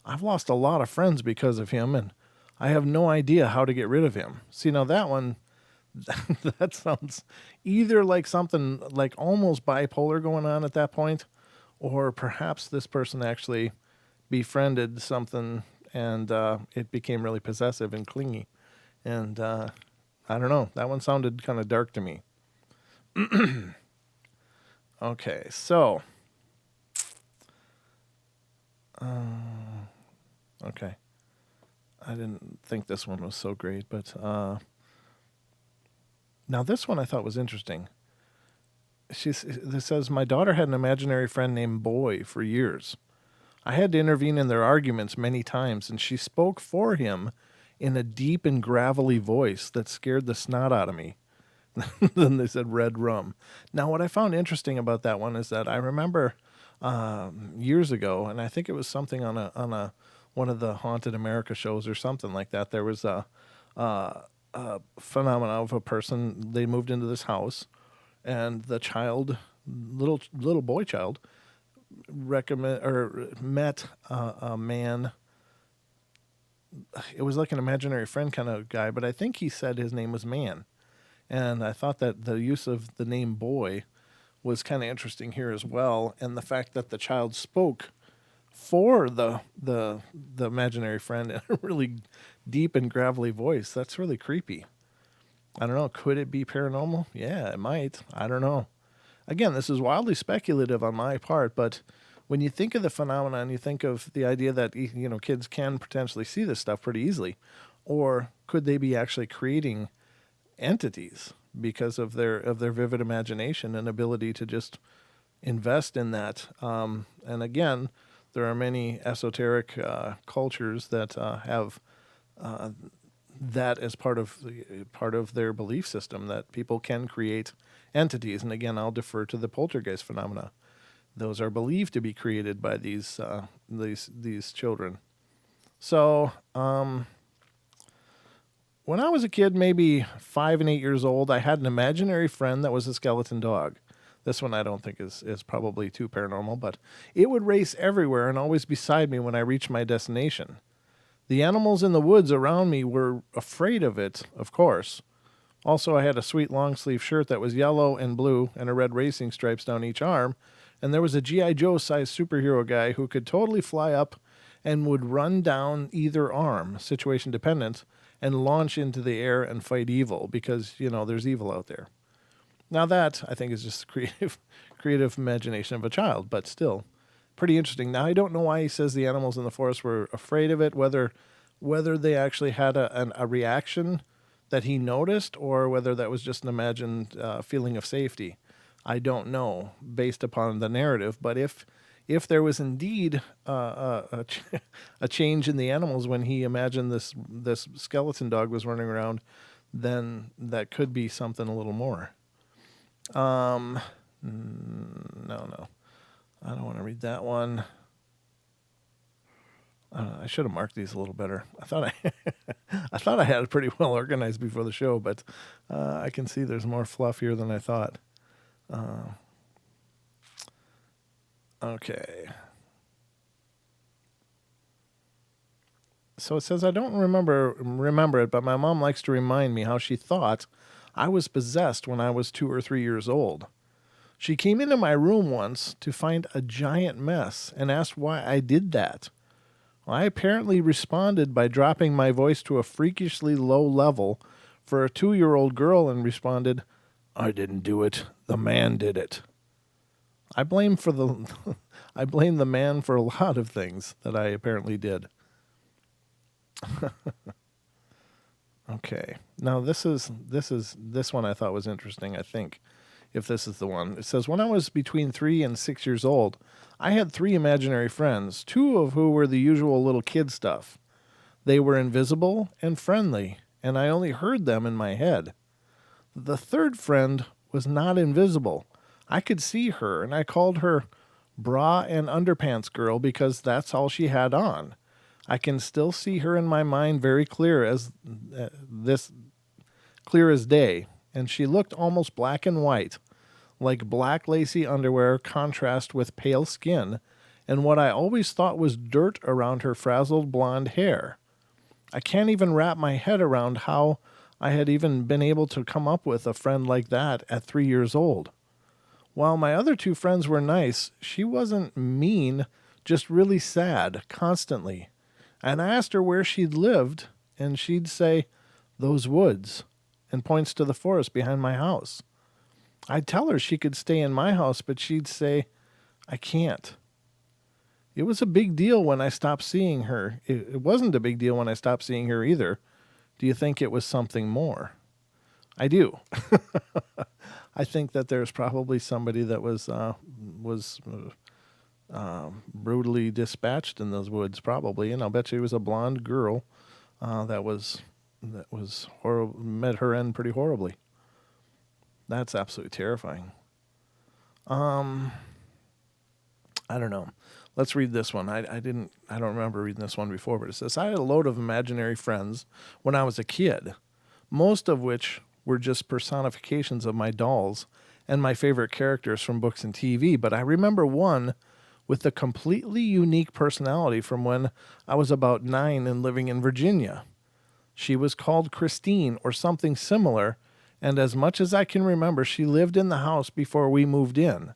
I've lost a lot of friends because of him, and I have no idea how to get rid of him. See, now that one, that sounds either like something like almost bipolar going on at that point, or perhaps this person actually befriended something and it became really possessive and clingy. And I don't know. That one sounded kind of dark to me. Okay, so. Okay. I didn't think this one was so great, but now this one I thought was interesting. This says, my daughter had an imaginary friend named Boy for years. I had to intervene in their arguments many times, and she spoke for him in a deep and gravelly voice that scared the snot out of me. Then they said red rum. Now, what I found interesting about that one is that I remember years ago, and I think it was something on a one of the Haunted America shows or something like that. There was a phenomena of a person. They moved into this house, and the child, little boy child, met a man. It was like an imaginary friend kind of guy, but I think he said his name was Man. And I thought that the use of the name Boy was kind of interesting here as well, and the fact that the child spoke for the imaginary friend in a really deep and gravelly voice. That's really creepy. I don't know. Could it be paranormal? Yeah, it might. I don't know. Again, this is wildly speculative on my part, but when you think of the phenomenon, you think of the idea that, you know, kids can potentially see this stuff pretty easily, or could they be actually creating entities because of their vivid imagination and ability to just invest in that? And again, there are many esoteric cultures that have that as part of their belief system, that people can create entities. And again, I'll defer to the poltergeist phenomena. Those are believed to be created by these children. So when I was a kid, maybe 5 and 8 years old, I had an imaginary friend that was a skeleton dog. This one I don't think is probably too paranormal, but it would race everywhere and always beside me when I reached my destination. The animals in the woods around me were afraid of it, of course. Also, I had a sweet long-sleeve shirt that was yellow and blue and a red racing stripes down each arm, and there was a G.I. Joe-sized superhero guy who could totally fly up and would run down either arm, situation dependent, and launch into the air and fight evil because, you know, there's evil out there. Now that, I think, is just creative imagination of a child, but still pretty interesting. Now, I don't know why he says the animals in the forest were afraid of it, whether they actually had a reaction that he noticed or whether that was just an imagined feeling of safety. I don't know based upon the narrative, but if there was indeed a change in the animals when he imagined this skeleton dog was running around, then that could be something a little more. No, I don't want to read that one. I should have marked these a little better. I thought I thought I had it pretty well organized before the show, but I can see there's more fluff here than I thought. Okay. So it says, I don't remember it, but my mom likes to remind me how she thought I was possessed when I was 2 or 3 years old. She came into my room once to find a giant mess and asked why I did that. Well, I apparently responded by dropping my voice to a freakishly low level for a 2-year-old girl and responded, I didn't do it. The man did it. I blame the man for a lot of things that I apparently did. Okay. Now this one I thought was interesting, I think, if this is the one. It says, when I was between 3 and 6 years old, I had 3 imaginary friends, 2 of who were the usual little kid stuff. They were invisible and friendly, and I only heard them in my head. The 3rd friend was not invisible. I could see her, and I called her Bra and Underpants Girl because that's all she had on. I can still see her in my mind very clear as day, and she looked almost black and white, like black lacy underwear contrast with pale skin, and what I always thought was dirt around her frazzled blonde hair. I can't even wrap my head around how I had even been able to come up with a friend like that at 3 years old. While my other 2 friends were nice, she wasn't mean, just really sad, constantly. And I asked her where she'd lived, and she'd say, those woods, and points to the forest behind my house. I'd tell her she could stay in my house, but she'd say, I can't. It was a big deal when I stopped seeing her. It wasn't a big deal when I stopped seeing her either. Do you think it was something more? I do. I think that there's probably somebody that was brutally dispatched in those woods, probably, and I'll bet you it was a blonde girl that was horrible, met her end pretty horribly. That's absolutely terrifying. I don't know. Let's read this one. I don't remember reading this one before, but it says, I had a load of imaginary friends when I was a kid, most of which were just personifications of my dolls and my favorite characters from books and TV, but I remember one with a completely unique personality from when I was about 9 and living in Virginia. She was called Christine or something similar, and as much as I can remember, she lived in the house before we moved in,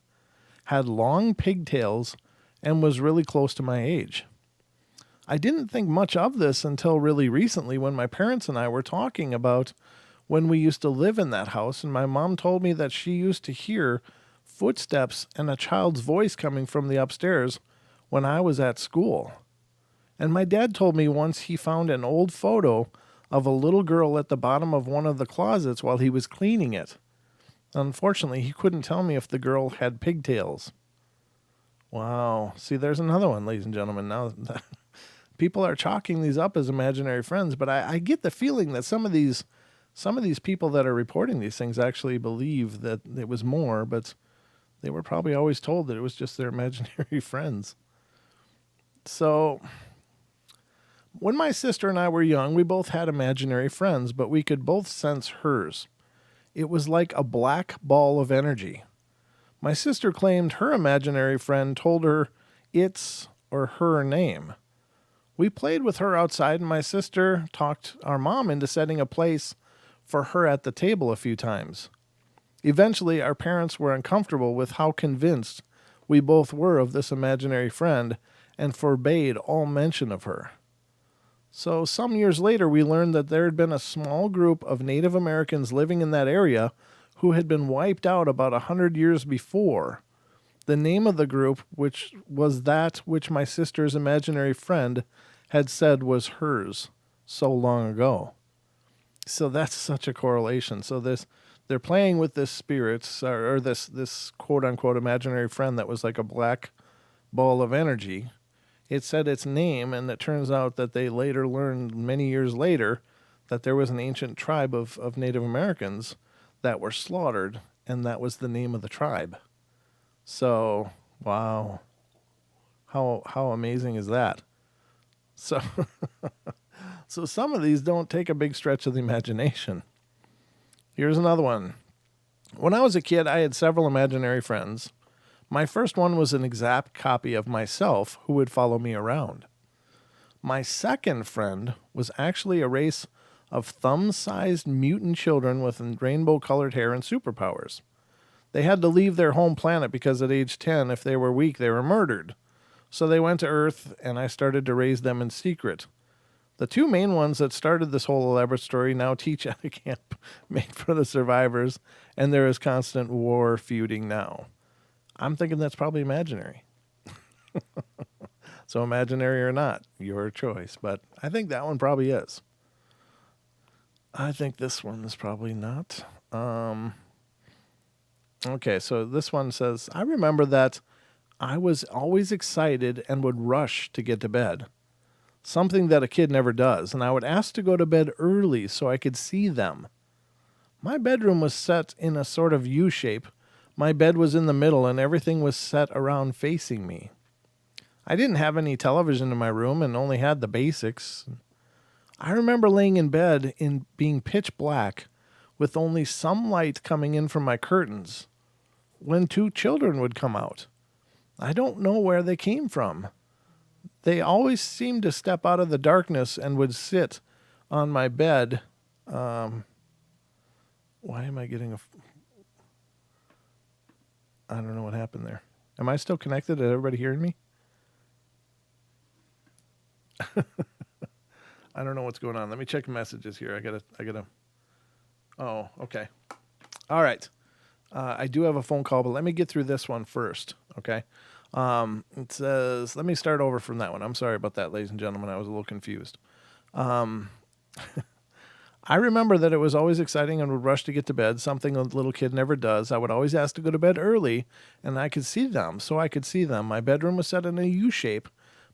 had long pigtails, and was really close to my age. I didn't think much of this until really recently when my parents and I were talking about when we used to live in that house, and my mom told me that she used to hear footsteps and a child's voice coming from the upstairs when I was at school. And my dad told me once he found an old photo of a little girl at the bottom of one of the closets while he was cleaning it. Unfortunately, he couldn't tell me if the girl had pigtails. Wow. See, there's another one, ladies and gentlemen. Now, people are chalking these up as imaginary friends, but I get the feeling that some of these people that are reporting these things actually believe that it was more, but they were probably always told that it was just their imaginary friends. So, when my sister and I were young, we both had imaginary friends, but we could both sense hers. It was like a black ball of energy. My sister claimed her imaginary friend told her its or her name. We played with her outside, and my sister talked our mom into setting a place for her at the table a few times. Eventually, our parents were uncomfortable with how convinced we both were of this imaginary friend and forbade all mention of her. So some years later, we learned that there had been a small group of Native Americans living in that area who had been wiped out about 100 years before. The name of the group, which was that which my sister's imaginary friend had said was hers so long ago. So that's such a correlation. So they're playing with this spirits or this quote unquote imaginary friend that was like a black ball of energy. It said its name, and it turns out that they later learned many years later that there was an ancient tribe of Native Americans that were slaughtered, and that was the name of the tribe. So, wow. How amazing is that? So, so some of these don't take a big stretch of the imagination. Here's another one. When I was a kid, I had several imaginary friends. My first one was an exact copy of myself who would follow me around. My second friend was actually a race of thumb-sized mutant children with rainbow-colored hair and superpowers. They had to leave their home planet because at age 10, if they were weak, they were murdered. So they went to Earth, and I started to raise them in secret. The two main ones that started this whole elaborate story now teach at a camp made for the survivors, and there is constant war feuding now. I'm thinking that's probably imaginary. So imaginary or not, your choice. But I think that one probably is. I think this one is probably not. Okay, so this one says, I remember that I was always excited and would rush to get to bed. Something that a kid never does, and I would ask to go to bed early so I could see them. My bedroom was set in a sort of U shape. My bed was in the middle, and everything was set around facing me. I didn't have any television in my room and only had the basics. I remember laying in bed in being pitch black with only some light coming in from my curtains when two children would come out. I don't know where they came from. They always seemed to step out of the darkness and would sit on my bed. Why am I getting I don't know what happened there. Am I still connected? Is everybody hearing me? I don't know what's going on. Let me check messages here. I gotta. Oh, okay. All right. I do have a phone call, but let me get through this one first. Okay. It says, let me start over from that one. I'm sorry about that, ladies and gentlemen. I was a little confused. I remember that it was always exciting and would rush to get to bed, something a little kid never does. I would always ask to go to bed early, and I could see them, so I could see them. My bedroom was set in a U shape.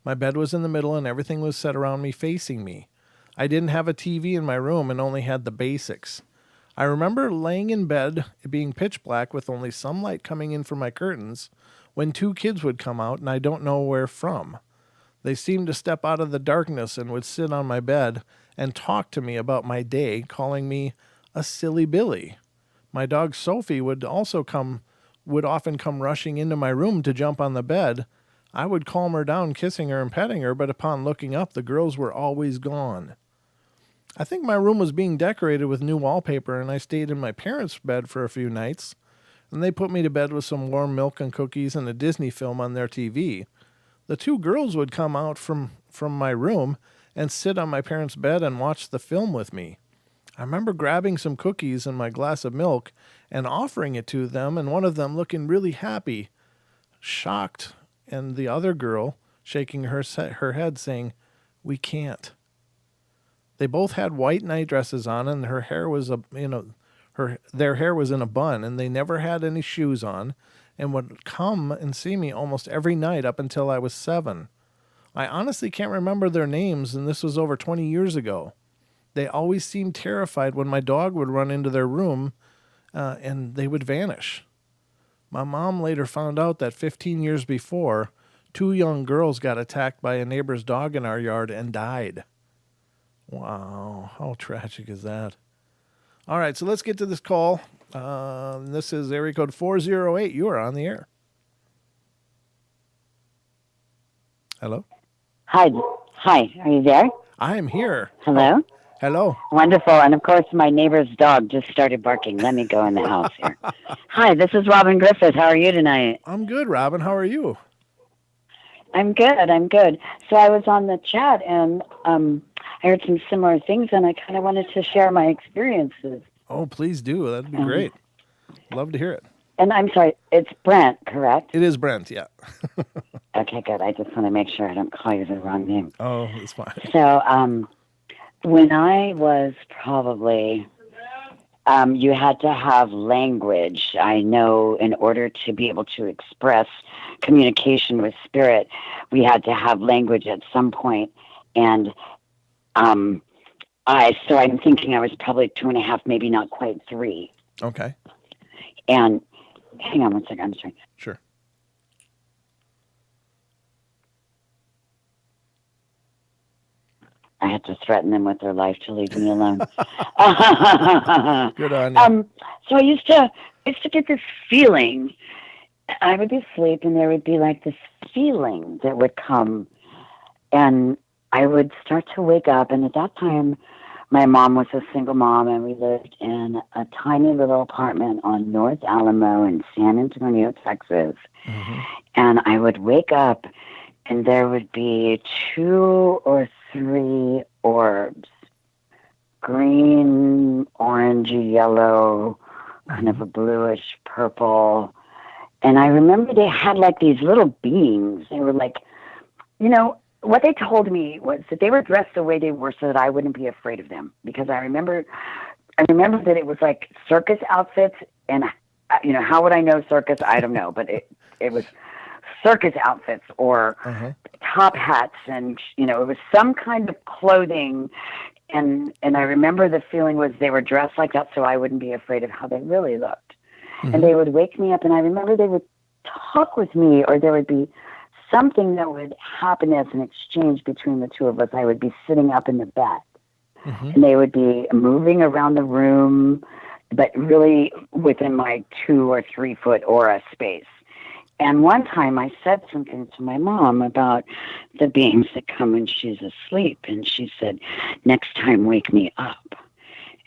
My bed was in the middle, and everything was set around me, facing me. I didn't have a TV in my room and only had the basics. I remember laying in bed, it being pitch black with only some light coming in from my curtains, when two kids would come out, and I don't know where from. They seemed to step out of the darkness and would sit on my bed and talk to me about my day, calling me a silly Billy. My dog Sophie would often come rushing into my room to jump on the bed. I would calm her down, kissing her and petting her, but upon looking up, the girls were always gone. I think my room was being decorated with new wallpaper, and I stayed in my parents' bed for a few nights, and they put me to bed with some warm milk and cookies and a Disney film on their TV. The two girls would come out from my room and sit on my parents' bed and watch the film with me. I remember grabbing some cookies and my glass of milk and offering it to them, and one of them looking really happy, shocked, and the other girl shaking her head saying, "We can't." They both had white night dresses on, and her hair was their hair was in a bun, and they never had any shoes on, and would come and see me almost every night up until I was 7. I honestly can't remember their names, and this was over 20 years ago. They always seemed terrified when my dog would run into their room, and they would vanish. My mom later found out that 15 years before, 2 young girls got attacked by a neighbor's dog in our yard and died. Wow, how tragic is that? All right, so let's get to this call. This is area code 408. You are on the air. Hello? Hi. Are you there? I am here. Hello? Oh, hello. Wonderful. And of course, my neighbor's dog just started barking. Let me go in the house here. Hi, this is Robin Griffith. How are you tonight? I'm good, Robin. How are you? I'm good. So I was on the chat, and I heard some similar things, and I kind of wanted to share my experiences. Oh, please do. That'd be great. Love to hear it. And I'm sorry, it's Brent, correct? It is Brent, yeah. Okay, good. I just want to make sure I don't call you the wrong name. Oh, it's fine. So when I was probably, you had to have language. I know in order to be able to express communication with spirit, we had to have language at some point. And I'm thinking I was probably 2.5, maybe not quite 3. Okay. And hang on one second. I'm sorry. Sure. I had to threaten them with their life to leave me alone. Good on you. So I used to get this feeling. I would be asleep, and there would be like this feeling that would come, and I would start to wake up. And at that time, my mom was a single mom, and we lived in a tiny little apartment on North Alamo in San Antonio, Texas. Mm-hmm. And I would wake up, and there would be 2 or 3 orbs, green, orange, yellow, kind of a bluish purple. And I remember they had like these little beings. They were like, what they told me was that they were dressed the way they were so that I wouldn't be afraid of them. Because I remember that it was like circus outfits, and how would I know circus? I don't know, but it was circus outfits or top hats, and it was some kind of clothing. And I remember the feeling was they were dressed like that so I wouldn't be afraid of how they really looked. Mm-hmm. And they would wake me up, and I remember they would talk with me, or there would be something that would happen as an exchange between the two of us. I would be sitting up in the bed, and they would be moving around the room, but really within my 2 or 3 foot aura space. And one time I said something to my mom about the beings that come when she's asleep, and she said, "Next time, wake me up."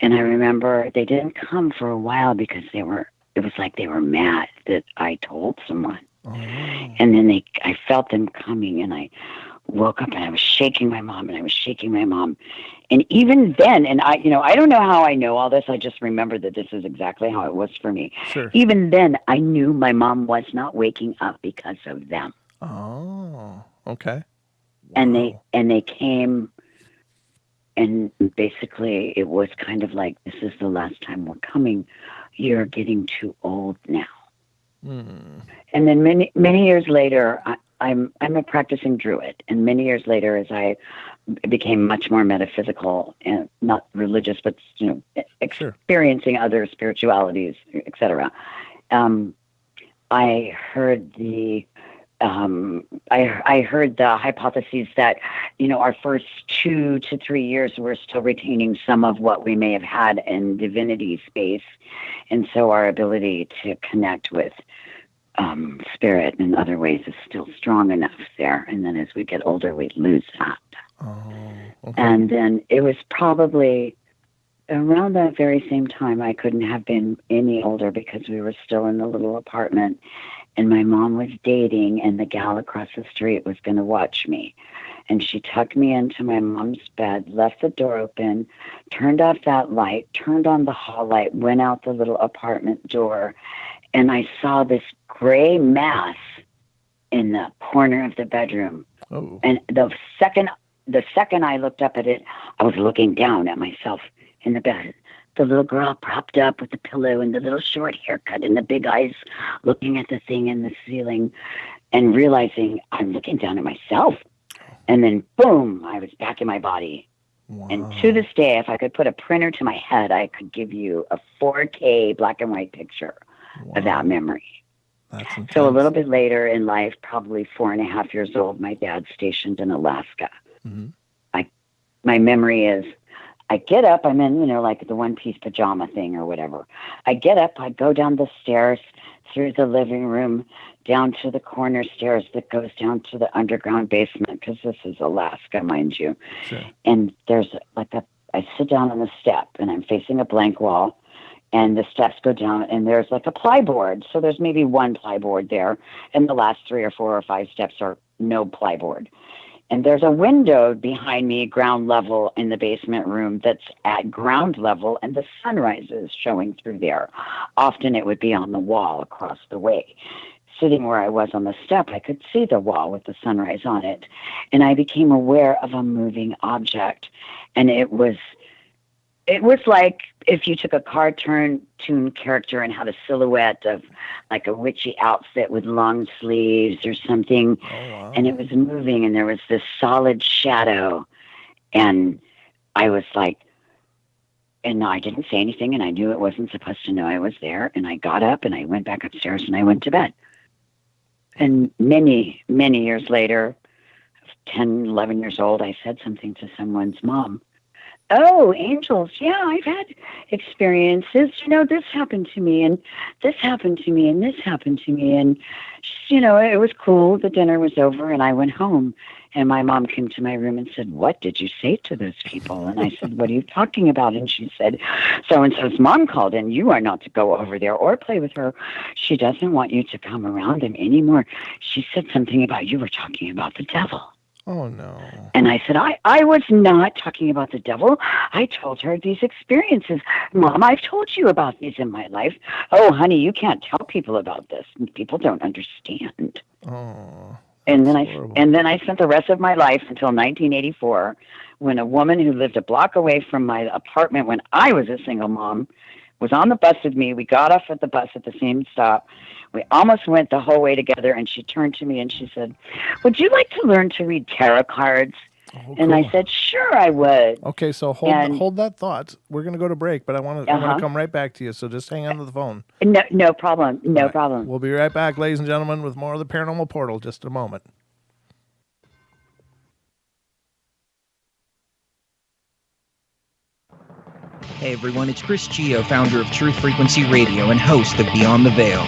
And I remember they didn't come for a while because it was like they were mad that I told someone. Oh. And then I felt them coming, and I woke up, and I was shaking my mom, And even then, and I don't know how I know all this. I just remember that this is exactly how it was for me. Sure. Even then, I knew my mom was not waking up because of them. Oh, okay. Wow. And they came, and basically it was kind of like, this is the last time we're coming. You're getting too old now. And then many years later, I'm a practicing druid, and many years later, as I became much more metaphysical and not religious, but experiencing other spiritualities, etc. I heard the hypotheses that our first 2 to 3 years we're still retaining some of what we may have had in divinity space, and so our ability to connect with spirit in other ways is still strong enough there. And then as we get older, we lose that. Oh, okay. And then it was probably around that very same time. I couldn't have been any older because we were still in the little apartment, and my mom was dating, and the gal across the street was going to watch me. And she tucked me into my mom's bed, left the door open, turned off that light, turned on the hall light, went out the little apartment door, and I saw this gray mass in the corner of the bedroom. Oh. And the second I looked up at it, I was looking down at myself in the bed. The little girl propped up with the pillow and the little short haircut and the big eyes, looking at the thing in the ceiling and realizing I'm looking down at myself. And then, boom, I was back in my body. Wow. And to this day, if I could put a printer to my head, I could give you a 4K black and white picture of that memory. So a little bit later in life, probably 4.5 years old, my dad's stationed in Alaska. Mm-hmm. My memory is, I get up, I'm in, like the one-piece pajama thing or whatever. I get up, I go down the stairs, through the living room, down to the corner stairs that goes down to the underground basement, because this is Alaska, mind you. Sure. And there's I sit down on the step, and I'm facing a blank wall, and the steps go down, and there's like a plyboard. So there's maybe one plyboard there, and the last 3 or 4 or 5 steps are no plyboard. And there's a window behind me, ground level, in the basement room that's at ground level, and the sunrise is showing through there. Often it would be on the wall across the way. Sitting where I was on the step, I could see the wall with the sunrise on it. And I became aware of a moving object. And it was like if you took a cartoon character and had a silhouette of like a witchy outfit with long sleeves or something. Oh, wow. And it was moving, and there was this solid shadow. And I was like, and no, I didn't say anything, and I knew it wasn't supposed to know I was there. And I got up, and I went back upstairs, and I went to bed. And many, many years later, 10, 11 years old, I said something to someone's mom. Oh, angels. Yeah, I've had experiences. This happened to me, and this happened to me, and this happened to me. And, it was cool. The dinner was over, and I went home. And my mom came to my room and said, "What did you say to those people?" And I said, "What are you talking about?" And she said, "So-and-so's mom called, and you are not to go over there or play with her. She doesn't want you to come around them anymore. She said something about you were talking about the devil." Oh, no. And I said, I was not talking about the devil. I told her these experiences. Mom, I've told you about these in my life. Oh, honey, you can't tell people about this. People don't understand. Oh, And then horrible. I spent the rest of my life until 1984, when a woman who lived a block away from my apartment when I was a single mom was on the bus with me. We got off at the bus at the same stop. We almost went the whole way together, and she turned to me and she said, "Would you like to learn to read tarot cards?" Oh, and cool. I said, "Sure, I would." Okay, so hold that thought. We're going to go to break, but I want to come right back to you, so just hang on to the phone. No problem. No problem. We'll be right back, ladies and gentlemen, with more of the Paranormal Portal just in a moment. Hey everyone, it's Chris Gio, founder of Truth Frequency Radio and host of Beyond the Veil.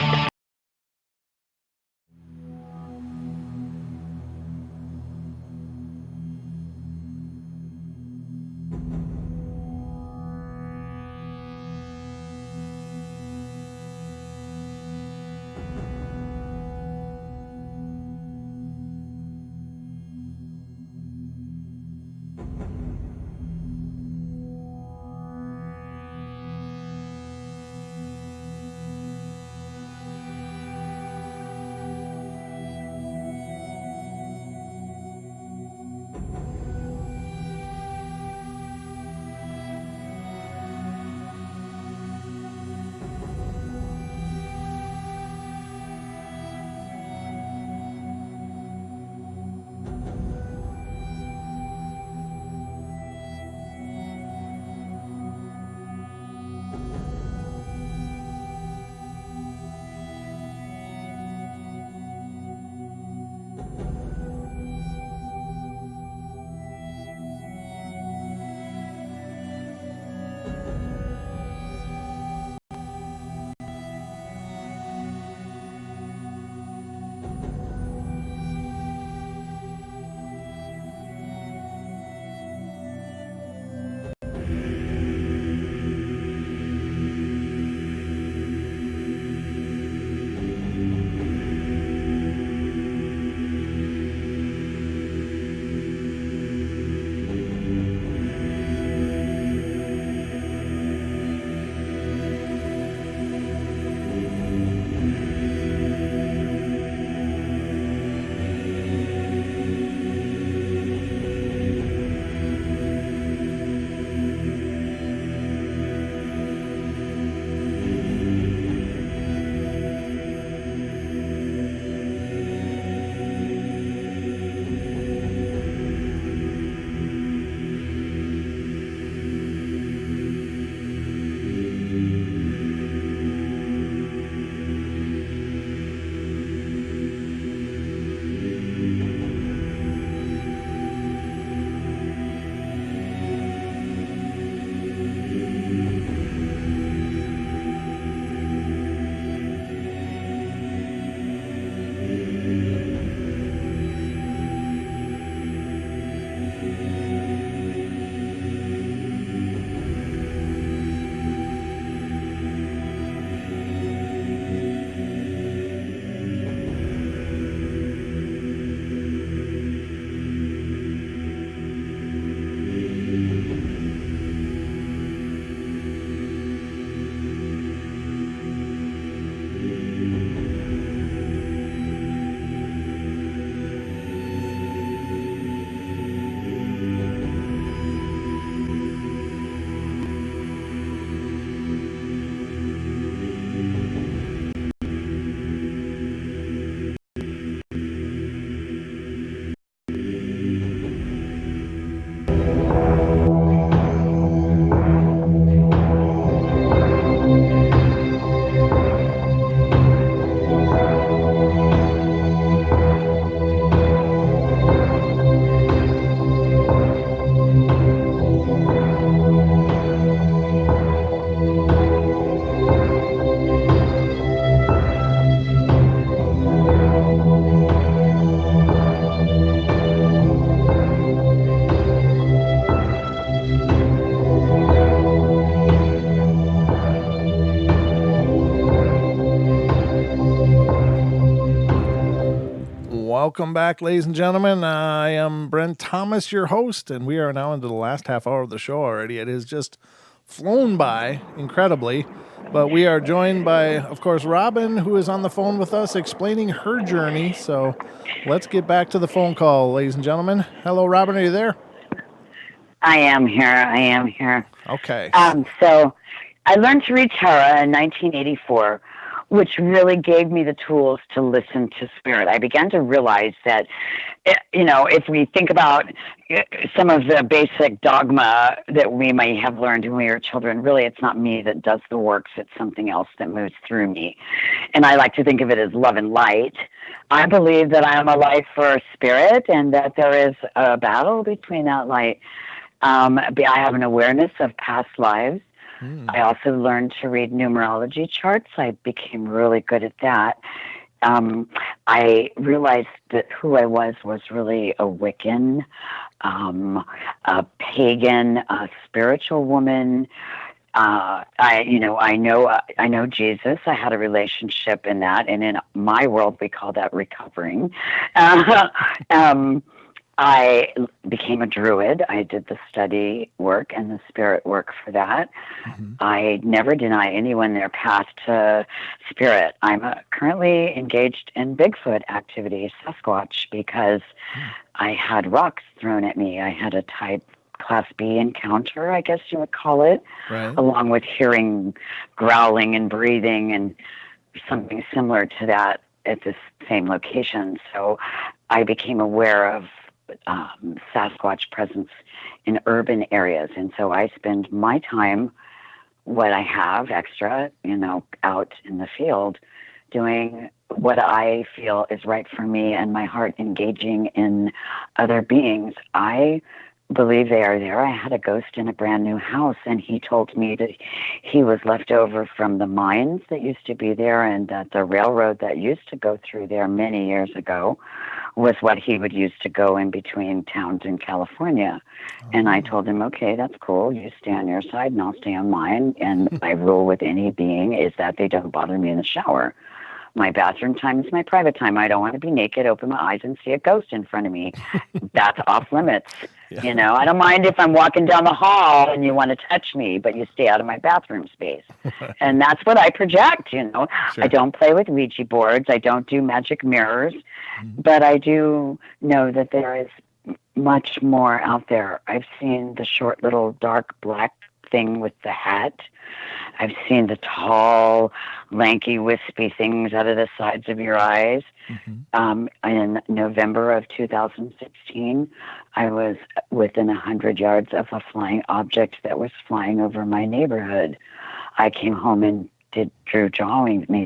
Welcome back, ladies and gentlemen. I am Brent Thomas, your host, and we are now into the last half hour of the show already. It has just flown by incredibly, but we are joined by, of course, Robin, who is on the phone with us explaining her journey. So let's get back to the phone call, ladies and gentlemen. Hello, Robin. Are you there? I am here. Okay. So I learned to read tarot in 1984, which really gave me the tools to listen to spirit. I began to realize that, if we think about some of the basic dogma that we may have learned when we were children, really it's not me that does the works, it's something else that moves through me. And I like to think of it as love and light. I believe that I am a light for spirit and that there is a battle between that light. I have an awareness of past lives. I also learned to read numerology charts. I became really good at that. I realized that who I was really a Wiccan, a pagan, a spiritual woman. I know Jesus. I had a relationship in that, and in my world, we call that recovering. I became a druid. I did the study work and the spirit work for that. I never deny anyone their path to spirit. I'm currently engaged in Bigfoot activity, Sasquatch, because I had rocks thrown at me. I had a type Class B encounter, I guess you would call it, along with hearing growling and breathing and something similar to that at this same location. So I became aware of Sasquatch presence in urban areas, and so I spend my time, what I have extra, out in the field doing what I feel is right for me and my heart engaging in other beings. I believe they are there. I had a ghost in a brand new house, and he told me that he was left over from the mines that used to be there, and that the railroad that used to go through there many years ago was what he would use to go in between towns in California. And I told him, okay, that's cool. You stay on your side and I'll stay on mine. And my rule with any being is that they don't bother me in the shower. My bathroom time is my private time. I don't want to be naked, open my eyes, and see a ghost in front of me. That's off limits. Yeah. I don't mind if I'm walking down the hall and you want to touch me, but you stay out of my bathroom space. And that's what I project, Sure. I don't play with Ouija boards. I don't do magic mirrors. But I do know that there is much more out there. I've seen the short little dark black thing with the hat. I've seen the tall, lanky, wispy things out of the sides of your eyes. In November of 2016, I was within 100 yards of a flying object that was flying over my neighborhood. I came home and made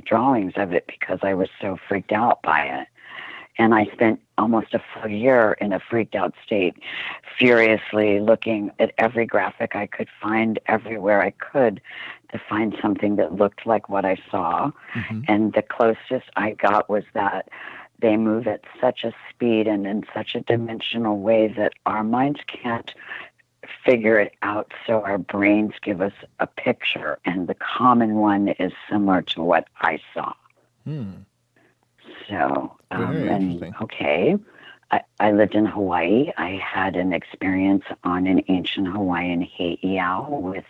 drawings of it because I was so freaked out by it. And I spent almost a full year in a freaked out state, furiously looking at every graphic I could find everywhere I could to find something that looked like what I saw. And the closest I got was that they move at such a speed and in such a dimensional way that our minds can't figure it out. So our brains give us a picture, and the common one is similar to what I saw. So, I lived in Hawaii. I had an experience on an ancient Hawaiian heiau with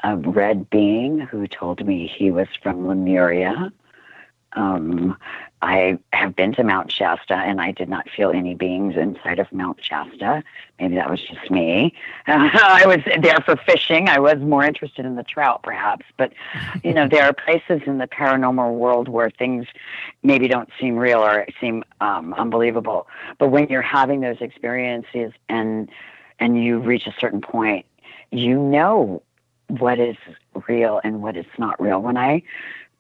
a red being who told me he was from Lemuria. I have been to Mount Shasta, and I did not feel any beings inside of Mount Shasta. Maybe that was just me. I was there for fishing. I was more interested in the trout, perhaps. But, there are places in the paranormal world where things maybe don't seem real or seem unbelievable. But when you're having those experiences and you reach a certain point, you know what is real and what is not real.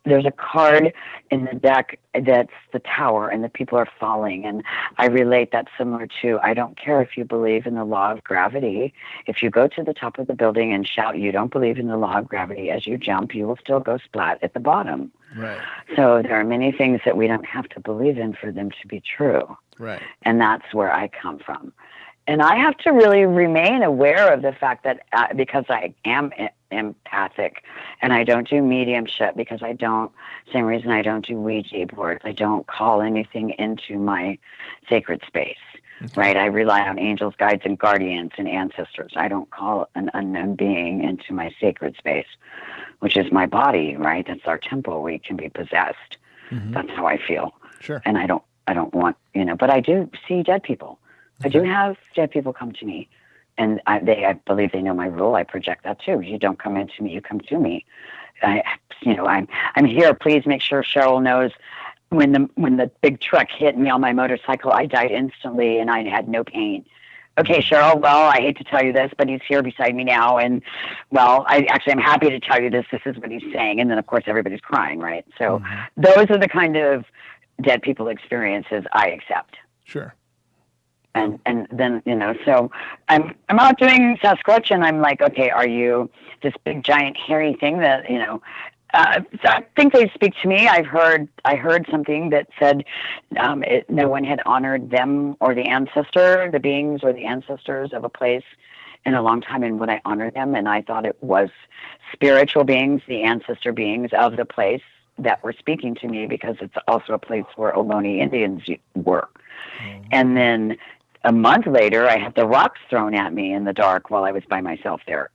There's a card in the deck that's the tower and the people are falling. And I relate that similar to, I don't care if you believe in the law of gravity. If you go to the top of the building and shout, you don't believe in the law of gravity, as you jump, you will still go splat at the bottom. Right. So there are many things that we don't have to believe in for them to be true. Right. And that's where I come from. And I have to really remain aware of the fact that because I am empathic, and I don't do mediumship because same reason I don't do Ouija boards. I don't call anything into my sacred space. Right, I rely on angels, guides, and guardians and ancestors. I don't call an unknown being into my sacred space, which is my body. Right, that's our temple. We can be possessed. That's how I feel. Sure. And I don't want, but I do see dead people. I do have dead people come to me, and I believe they know my rule. I project that too. You don't come into me, you come to me. I'm here. Please make sure Cheryl knows. When the big truck hit me on my motorcycle, I died instantly and I had no pain. Okay, Cheryl, well, I hate to tell you this, but he's here beside me now. And, well, I'm happy to tell you this. This is what he's saying. And then, of course, everybody's crying, right? So those are the kind of dead people experiences I accept. Sure. And then, so I'm out doing Sasquatch, and I'm like, okay, are you this big, giant, hairy thing that, so I think they speak to me. I heard something that said no one had honored them or the beings or the ancestors of a place in a long time, and would I honor them? And I thought it was spiritual beings, the ancestor beings of the place that were speaking to me, because it's also a place where Ohlone Indians were. And then a month later, I had the rocks thrown at me in the dark while I was by myself there.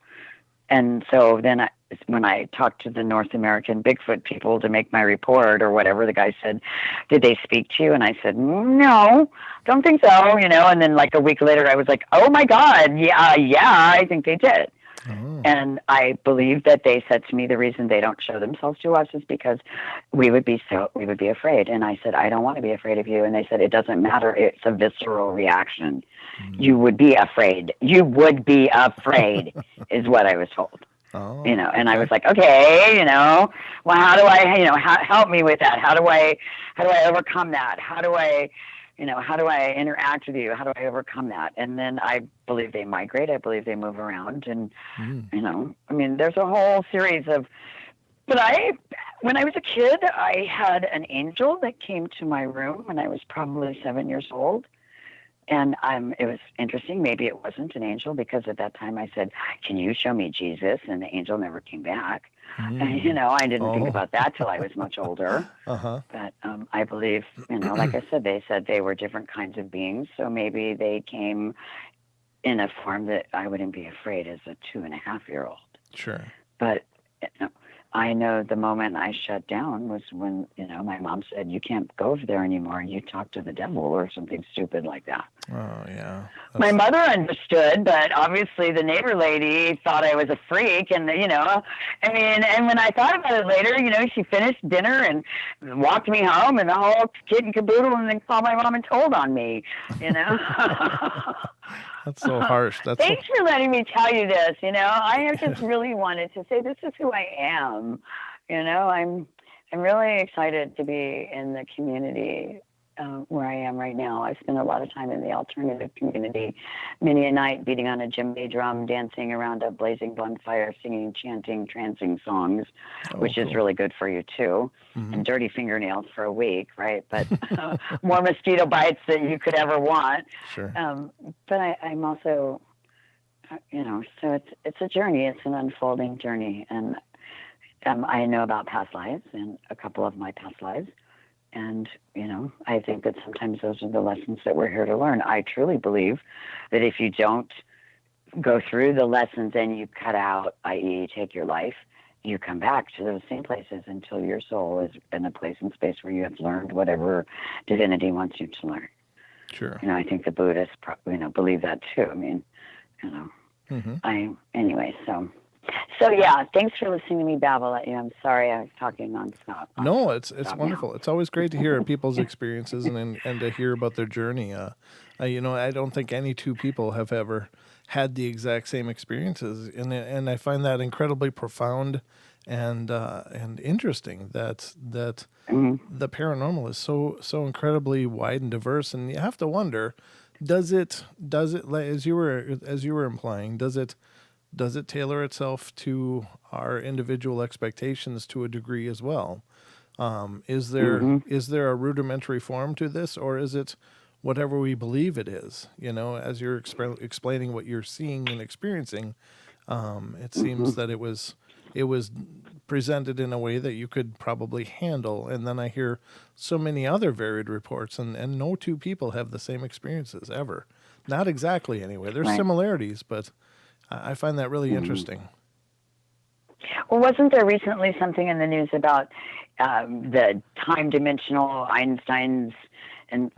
And so then when I talked to the North American Bigfoot people to make my report or whatever, the guy said, did they speak to you? And I said, no, don't think so, And then like a week later, I was like, oh, my God, yeah, I think they did. And I believe that they said to me the reason they don't show themselves to us is because we would be afraid. And I said, I don't want to be afraid of you. And they said, it doesn't matter. It's a visceral reaction. You would be afraid. You would be afraid is what I was told. And I was like, okay, well, how do I, help me with that? How do I overcome that? How do I interact with you? How do I overcome that? And then I believe they migrate. I believe they move around. And, there's a whole series of, but when I was a kid, I had an angel that came to my room when I was probably 7 years old. And it was interesting. Maybe it wasn't an angel, because at that time I said, can you show me Jesus? And the angel never came back. And, I didn't think about that till I was much older. But I believe, like I said, they said they were different kinds of beings. So maybe they came in a form that I wouldn't be afraid as a 2.5-year-old. Sure. But I know the moment I shut down was when, my mom said, you can't go over there anymore. You talk to the devil or something stupid like that. Oh, yeah. My mother understood, but obviously the neighbor lady thought I was a freak. And, and when I thought about it later, she finished dinner and walked me home and the whole kit and caboodle, and then called my mom and told on me, That's so harsh. Thanks for letting me tell you this. I have just really wanted to say this is who I am. I'm really excited to be in the community where I am right now. I've spent a lot of time in the alternative community, many a night beating on a djembe drum, dancing around a blazing bonfire, singing, chanting, trancing songs, which is really good for you too. And dirty fingernails for a week, right? But more mosquito bites than you could ever want. Sure. But I'm also, so it's a journey. It's an unfolding journey. And I know about past lives and a couple of my past lives. And, I think that sometimes those are the lessons that we're here to learn. I truly believe that if you don't go through the lessons and you cut out, i.e. take your life, you come back to those same places until your soul is in a place and space where you have learned whatever divinity wants you to learn. Sure. I think the Buddhists, believe that too. Anyway, So yeah, thanks for listening to me babble at you. I'm sorry I was talking nonstop. No, it's wonderful. Now. It's always great to hear people's experiences and to hear about their journey. I don't think any two people have ever had the exact same experiences, and I find that incredibly profound and interesting. That the paranormal is so incredibly wide and diverse, and you have to wonder, does it as you were implying, does it tailor itself to our individual expectations to a degree as well? Is there a rudimentary form to this, or is it whatever we believe it is? As you're explaining what you're seeing and experiencing, It seems that it was presented in a way that you could probably handle. And then I hear so many other varied reports, and no two people have the same experiences ever. Not exactly, anyway. There's Right. similarities, but I find that really interesting. Well, wasn't there recently something in the news about the time dimensional Einstein's and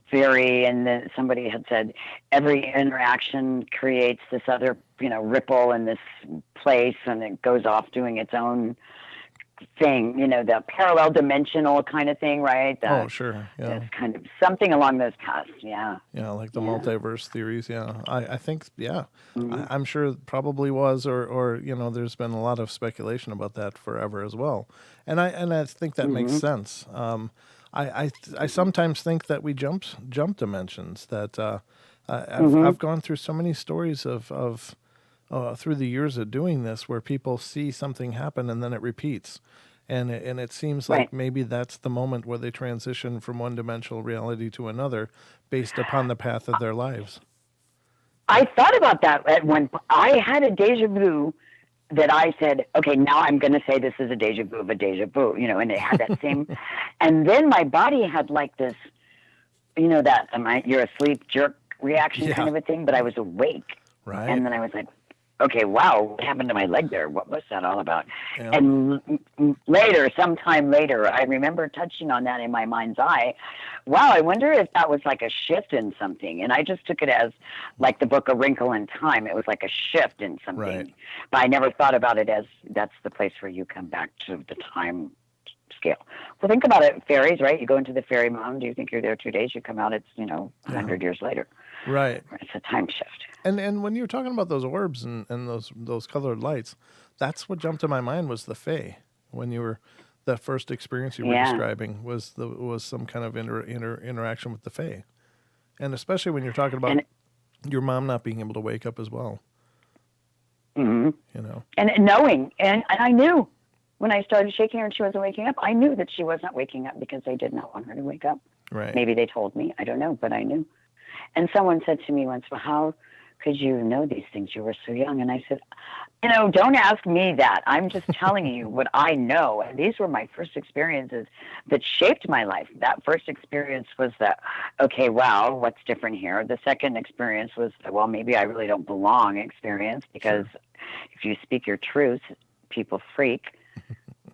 theory, and then somebody had said every interaction creates this other, ripple in this place, and it goes off doing its own thing, the parallel dimensional kind of thing, right? Oh, sure. Yeah. It's kind of something along those paths. Yeah. Yeah, like the multiverse theories. Yeah, I think. Yeah, Mm-hmm. I'm sure it probably was, or there's been a lot of speculation about that forever as well, and I think that makes sense. I sometimes think that we jump dimensions. That I've gone through so many stories of through the years of doing this where people see something happen and then it repeats. And it seems like maybe that's the moment where they transition from one-dimensional reality to another based upon the path of their lives. I thought about that at one point. I had a deja vu that I said, okay, now I'm going to say this is a deja vu of a deja vu, and it had that same, and then my body had like this, that you're asleep jerk reaction kind of a thing, but I was awake. Right. And then I was like, okay, wow, what happened to my leg there? What was that all about? Yeah. And sometime later, I remember touching on that in my mind's eye. Wow, I wonder if that was like a shift in something. And I just took it as like the book A Wrinkle in Time. It was like a shift in something. Right. But I never thought about it as that's the place where you come back to the time scale. Well, think about it, fairies, right? You go into the fairy mound, you think you're there 2 days, you come out, it's, 100 years later. Right. It's a time shift. And when you were talking about those orbs and those colored lights, that's what jumped to my mind was the Fae. When you were the first experience you were describing was some kind of interaction with the Fae, and especially when you're talking about your mom not being able to wake up as well. Mm-hmm. And knowing, and I knew when I started shaking her and she wasn't waking up, I knew that she was not waking up because they did not want her to wake up. Right. Maybe they told me, I don't know, but I knew. And someone said to me once, well, how could you know these things? You were so young. And I said, don't ask me that. I'm just telling you what I know. And these were my first experiences that shaped my life. That first experience was that, okay, wow, what's different here? The second experience was, well, maybe I really don't belong experience because if you speak your truth, people freak,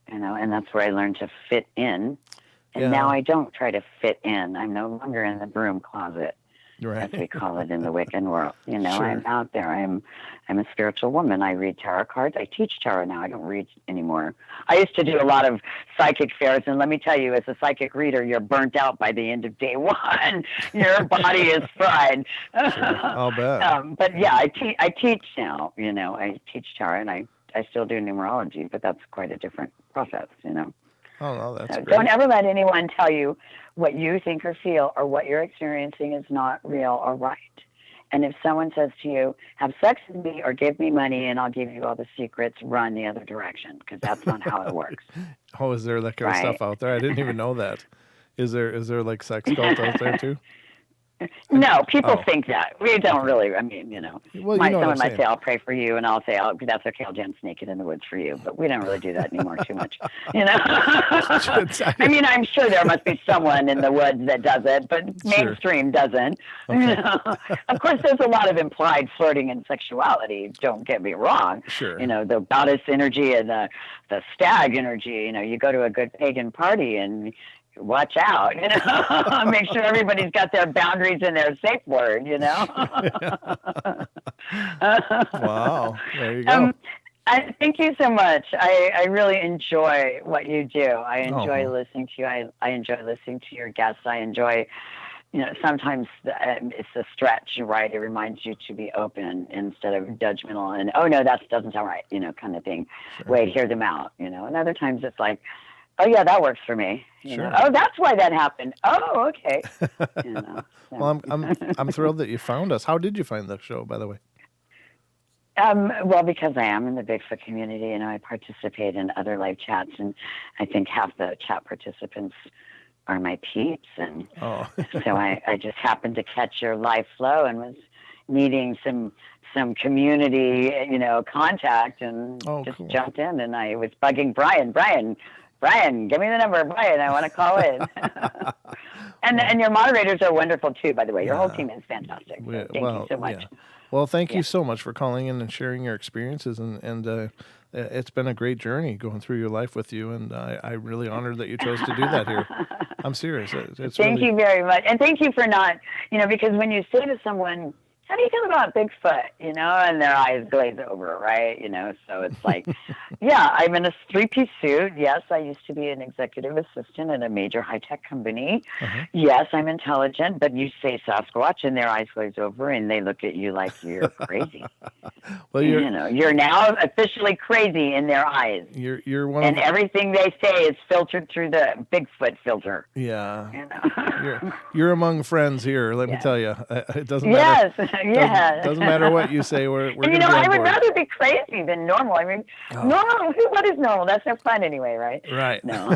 and that's where I learned to fit in. And now I don't try to fit in. I'm no longer in the broom closet. As we call it in the Wiccan world. I'm out there. I'm a spiritual woman. I read tarot cards. I teach tarot now. I don't read anymore. I used to do a lot of psychic fairs, and let me tell you, as a psychic reader, you're burnt out by the end of day one. Your body is fried. I'll bet. But yeah, I teach now. I teach tarot, and I still do numerology, but that's quite a different process. Oh, no, that's great. Don't ever let anyone tell you what you think or feel or what you're experiencing is not real or right. And if someone says to you, have sex with me or give me money and I'll give you all the secrets, run the other direction, because that's not how it works. Oh, is there that kind of stuff out there? I didn't even know that. Is there like sex cults out there too? No, people think that. We don't really, Well, someone might say, I'll pray for you, and I'll say, that's okay, I'll jump naked in the woods for you. But we don't really do that anymore too much, I'm sure there must be someone in the woods that does it, but mainstream doesn't. Okay. Of course, there's a lot of implied flirting and sexuality, don't get me wrong. Sure. The goddess energy and the stag energy, you go to a good pagan party and watch out, make sure everybody's got their boundaries and their safe word, Wow. There you go. Thank you so much. I really enjoy what you do. I enjoy listening to you. I enjoy listening to your guests. I enjoy, sometimes it's a stretch, right? It reminds you to be open instead of judgmental and, oh, no, that doesn't sound right, kind of thing. Sure. Wait, hear them out, And other times it's like, oh yeah, that works for me. Sure. Oh, that's why that happened. Oh, okay. So. Well, I'm thrilled that you found us. How did you find the show, by the way? Well, because I am in the Bigfoot community, I participate in other live chats, and I think half the chat participants are my peeps, and so I just happened to catch your live flow and was needing some community, contact, and just cool. jumped in. And I was bugging Brian, give me the number, Brian. I want to call in. and your moderators are wonderful too, by the way. Your whole team is fantastic. So thank you so much. Yeah. Well, thank you so much for calling in and sharing your experiences, and it's been a great journey going through your life with you, and I'm really honored that you chose to do that here. I'm serious. Thank you very much, and thank you for not, because when you say to someone, how do you feel about Bigfoot, and their eyes glaze over, right? So it's like, yeah, I'm in a 3-piece suit. Yes, I used to be an executive assistant in a major high-tech company. Yes, I'm intelligent, but you say Sasquatch and their eyes glaze over and they look at you like you're crazy. Well, you're now officially crazy in their eyes. You're one and of everything they say is filtered through the Bigfoot filter. Yeah. You're among friends here, let me tell you. It doesn't matter. Yes. Doesn't matter what you say. We're going to be on I would board. rather be crazy than normal. I mean, normal. What is normal? That's no fun anyway, right? Right. No.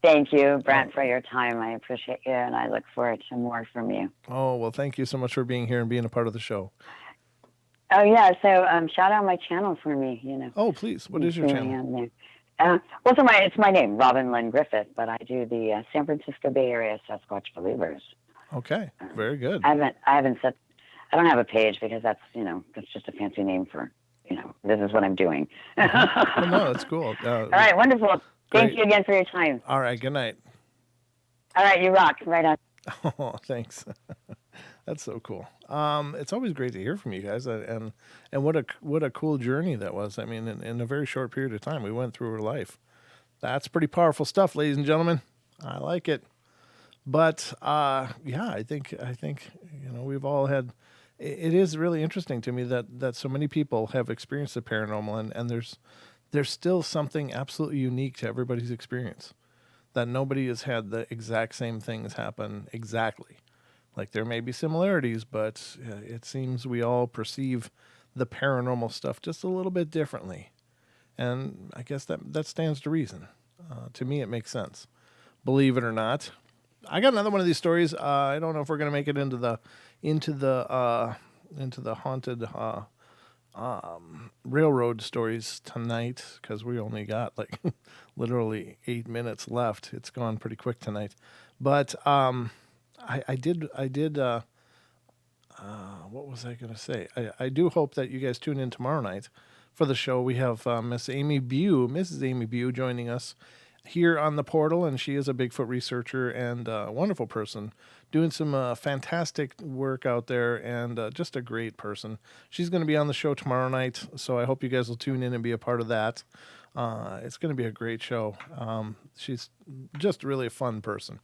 Thank you, Brent, for your time. I appreciate you, and I look forward to more from you. Oh, well, thank you so much for being here and being a part of the show. Oh, yeah. So shout out my channel for me, Oh, please. What is your channel? It's my name, Robin Lynn Griffith, but I do the San Francisco Bay Area Sasquatch Believers. Okay, very good. I don't have a page because that's just a fancy name for, this is what I'm doing. No, that's cool. All right, wonderful. Thank you again for your time. All right, good night. All right, you rock. Right on. Oh, thanks. That's so cool. It's always great to hear from you guys, and what a cool journey that was. I mean, in a very short period of time, we went through her life. That's pretty powerful stuff, ladies and gentlemen. I like it. But I think we've all had. It is really interesting to me that so many people have experienced the paranormal, and there's still something absolutely unique to everybody's experience. That nobody has had the exact same things happen exactly. Like there may be similarities, but it seems we all perceive the paranormal stuff just a little bit differently, and I guess that stands to reason. To me, it makes sense. Believe it or not. I got another one of these stories. I don't know if we're going to make it into the haunted railroad stories tonight because we only got like literally 8 minutes left. It's gone pretty quick tonight, but I did. What was I going to say? I do hope that you guys tune in tomorrow night for the show. We have Mrs. Amy Bew joining us here on the portal, and she is a Bigfoot researcher and a wonderful person doing some fantastic work out there, and just a great person. She's going to be on the show tomorrow night, so I hope you guys will tune in and be a part of that. It's going to be a great show. She's just really a fun person.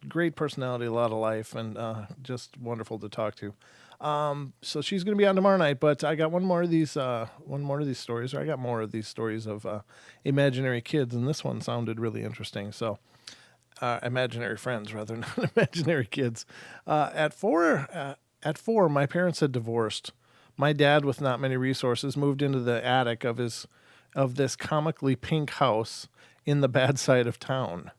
Great personality, a lot of life, and just wonderful to talk to. So she's going to be on tomorrow night, but I got one more of these stories, or I got more of these stories of imaginary kids, and this one sounded really interesting. So, imaginary friends rather than imaginary kids. At four, my parents had divorced. My dad, with not many resources, moved into the attic of this comically pink house in the bad side of town.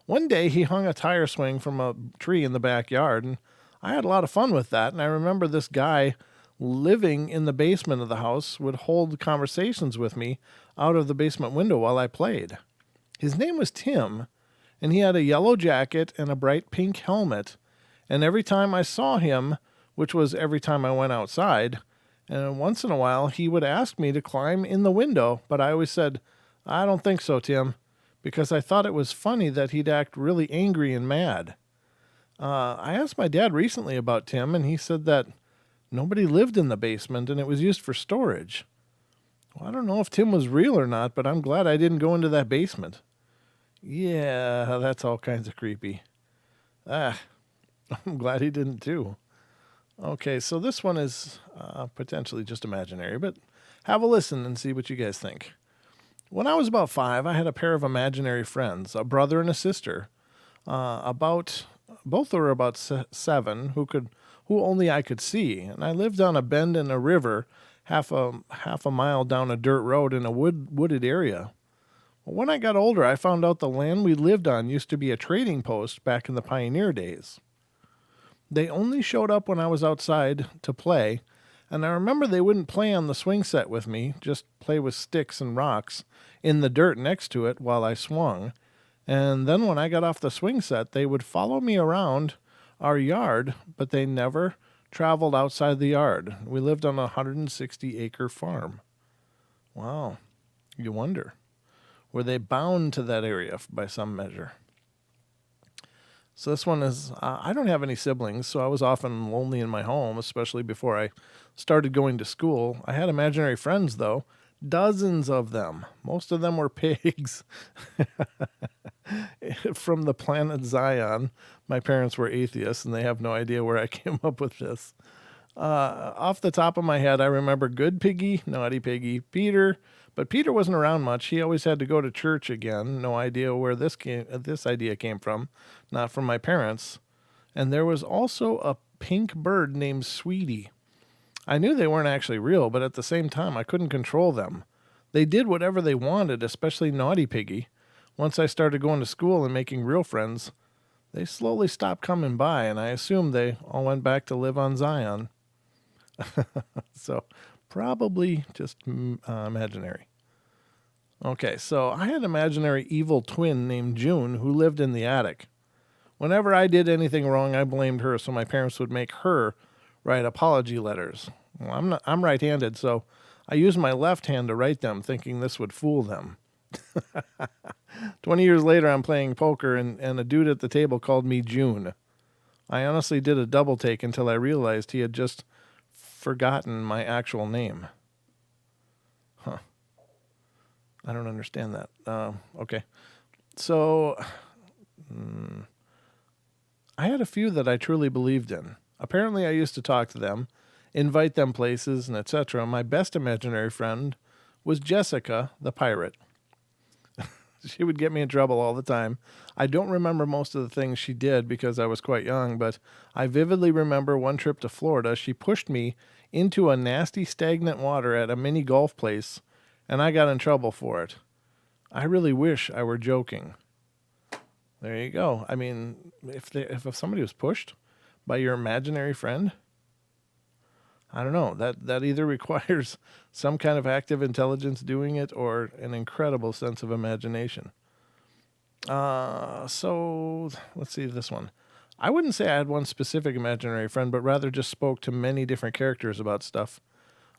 One day, he hung a tire swing from a tree in the backyard, and I had a lot of fun with that. And I remember this guy living in the basement of the house would hold conversations with me out of the basement window while I played. His name was Tim, and he had a yellow jacket and a bright pink helmet. And every time I saw him, which was every time I went outside, and once in a while, he would ask me to climb in the window, but I always said, I don't think so, Tim, because I thought it was funny that he'd act really angry and mad. I asked my dad recently about Tim, and he said that nobody lived in the basement and it was used for storage. Well, I don't know if Tim was real or not, but I'm glad I didn't go into that basement. Yeah, that's all kinds of creepy. I'm glad he didn't too. Okay, so this one is potentially just imaginary, but have a listen and see what you guys think. When I was about 5, I had a pair of imaginary friends, a brother and a sister. Both were about 7, who only I could see, and I lived on a bend in a river, half a mile down a dirt road in a wooded area. Well, when I got older, I found out the land we lived on used to be a trading post back in the pioneer days. They only showed up when I was outside to play, and I remember they wouldn't play on the swing set with me, just play with sticks and rocks in the dirt next to it while I swung. And then when I got off the swing set, they would follow me around our yard, but they never traveled outside the yard. We lived on a 160-acre farm. Wow. You wonder. Were they bound to that area by some measure? So this one is, I don't have any siblings, so I was often lonely in my home, especially before I started going to school. I had imaginary friends, though, dozens of them. Most of them were pigs from the planet Zion. My parents were atheists, and they have no idea where I came up with this. Off the top of my head, I remember Good Piggy, Naughty Piggy, Peter, but Peter wasn't around much. He always had to go to church again. No idea where this idea came from, not from my parents. And there was also a pink bird named Sweetie. I knew they weren't actually real, but at the same time, I couldn't control them. They did whatever they wanted, especially Naughty Piggy. Once I started going to school and making real friends, they slowly stopped coming by, and I assumed they all went back to live on Zion. So probably just imaginary. Okay, so I had an imaginary evil twin named June who lived in the attic. Whenever I did anything wrong, I blamed her, so my parents would make her write apology letters. Well, I'm right-handed, so I used my left hand to write them, thinking this would fool them. 20 years later, I'm playing poker, and a dude at the table called me June. I honestly did a double take until I realized he had just forgotten my actual name. Huh. I don't understand that. Okay. So, I had a few that I truly believed in. Apparently, I used to talk to them, invite them places, and etc. My best imaginary friend was Jessica, the pirate. She would get me in trouble all the time. I don't remember most of the things she did because I was quite young, but I vividly remember one trip to Florida. She pushed me into a nasty stagnant water at a mini golf place, and I got in trouble for it. I really wish I were joking. There you go. I mean, if somebody was pushed by your imaginary friend, I don't know. That either requires some kind of active intelligence doing it or an incredible sense of imagination. So let's see this one. I wouldn't say I had one specific imaginary friend, but rather just spoke to many different characters about stuff.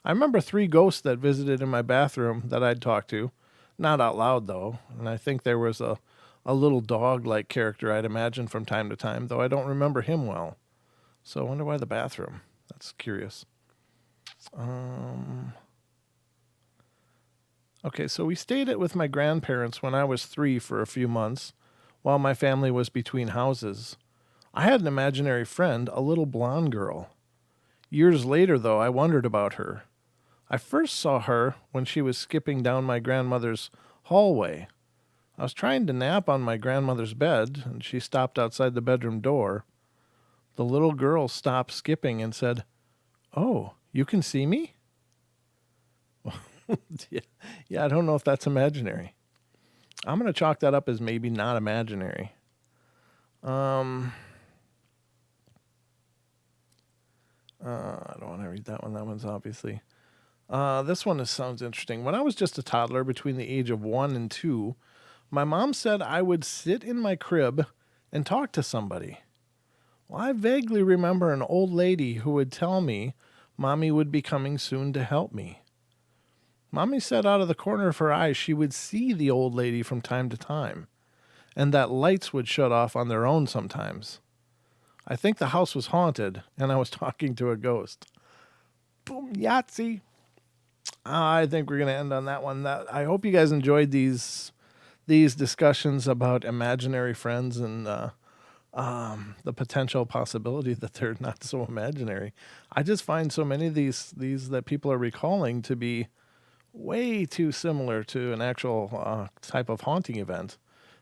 I remember 3 ghosts that visited in my bathroom that I'd talk to. Not out loud, though. And I think there was a little dog-like character I'd imagine from time to time, though I don't remember him well. So I wonder why the bathroom. That's curious. Okay, so we stayed with my grandparents when I was 3 for a few months, while my family was between houses. I had an imaginary friend, a little blonde girl. Years later, though, I wondered about her. I first saw her when she was skipping down my grandmother's hallway. I was trying to nap on my grandmother's bed, and she stopped outside the bedroom door. The little girl stopped skipping and said, "Oh, you can see me?" Yeah, I don't know if that's imaginary. I'm going to chalk that up as maybe not imaginary. I don't want to read that one. That one's obviously. This one sounds interesting. When I was just a toddler between the age of 1 and 2, my mom said I would sit in my crib and talk to somebody. Well, I vaguely remember an old lady who would tell me Mommy would be coming soon to help me. Mommy said out of the corner of her eye she would see the old lady from time to time, and that lights would shut off on their own sometimes. I think the house was haunted, and I was talking to a ghost. Boom, Yahtzee. I think we're going to end on that one. I hope you guys enjoyed these discussions about imaginary friends and the potential possibility that they're not so imaginary. I just find so many of these that people are recalling to be way too similar to an actual type of haunting event.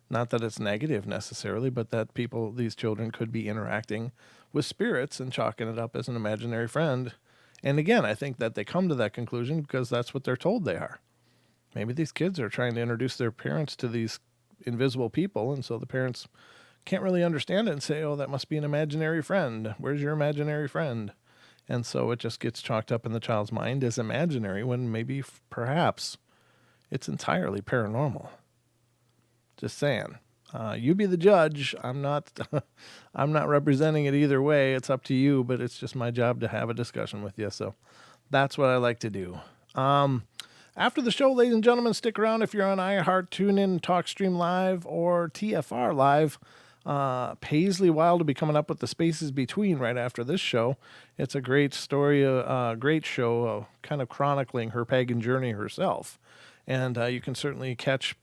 Not that it's negative necessarily, but that these children could be interacting with spirits and chalking it up as an imaginary friend. And again, I think that they come to that conclusion because that's what they're told they are. Maybe these kids are trying to introduce their parents to these invisible people, and so the parents can't really understand it and say, oh, that must be an imaginary friend. Where's your imaginary friend? And so it just gets chalked up in the child's mind as imaginary when maybe, perhaps, it's entirely paranormal. Just saying. You be the judge. I'm not I'm not representing it either way. It's up to you, but it's just my job to have a discussion with you. So that's what I like to do. After the show, ladies and gentlemen, stick around if you're on iHeart, TuneIn, TalkStream Live, or TFR Live. Paisley Wild will be coming up with the Spaces Between right after this show. It's a great story, great show, kind of chronicling her pagan journey herself. And you can certainly catch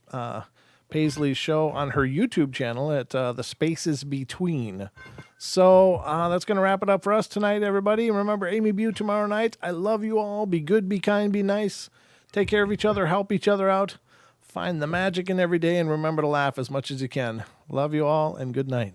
Paisley's show on her YouTube channel at the Spaces Between. So that's going to wrap it up for us tonight, everybody. Remember, Amy Bew tomorrow night. I love you all. Be good, be kind, be nice. Take care of each other, help each other out. Find the magic in every day, and remember to laugh as much as you can. Love you all, and good night.